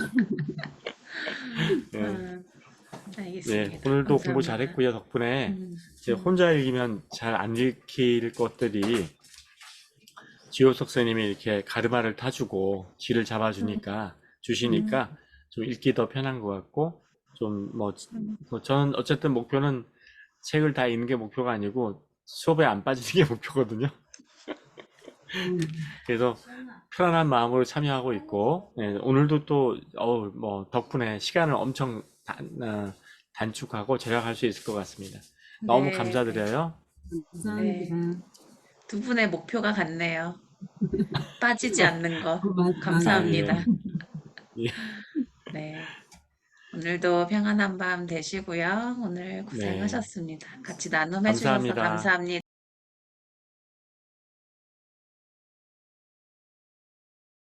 네, 알겠습니다. 오늘도 공부 감사합니다. 잘했고요. 덕분에 이제 혼자 읽으면 잘 안 읽힐 것들이 지효석 선생님이 이렇게 가르마를 타주고 쥐를 잡아주니까 주시니까 좀 읽기 더 편한 것 같고 좀 저는 어쨌든 목표는 책을 다 읽는 게 목표가 아니고 수업에 안 빠지는 게 목표거든요. 그래서 편안한 마음으로 참여하고 있고 오늘도 또 덕분에 시간을 엄청 단축하고 절약할 수 있을 것 같습니다. 너무 네, 감사드려요. 감사합니다. 두 분의 목표가 같네요. 빠지지 않는 거. 맞아요. 감사합니다. 예. 네. 오늘도 평안한 밤 되시고요. 오늘 네. 고생하셨습니다. 같이 나눔해 주셔서 감사합니다. 감사합니다.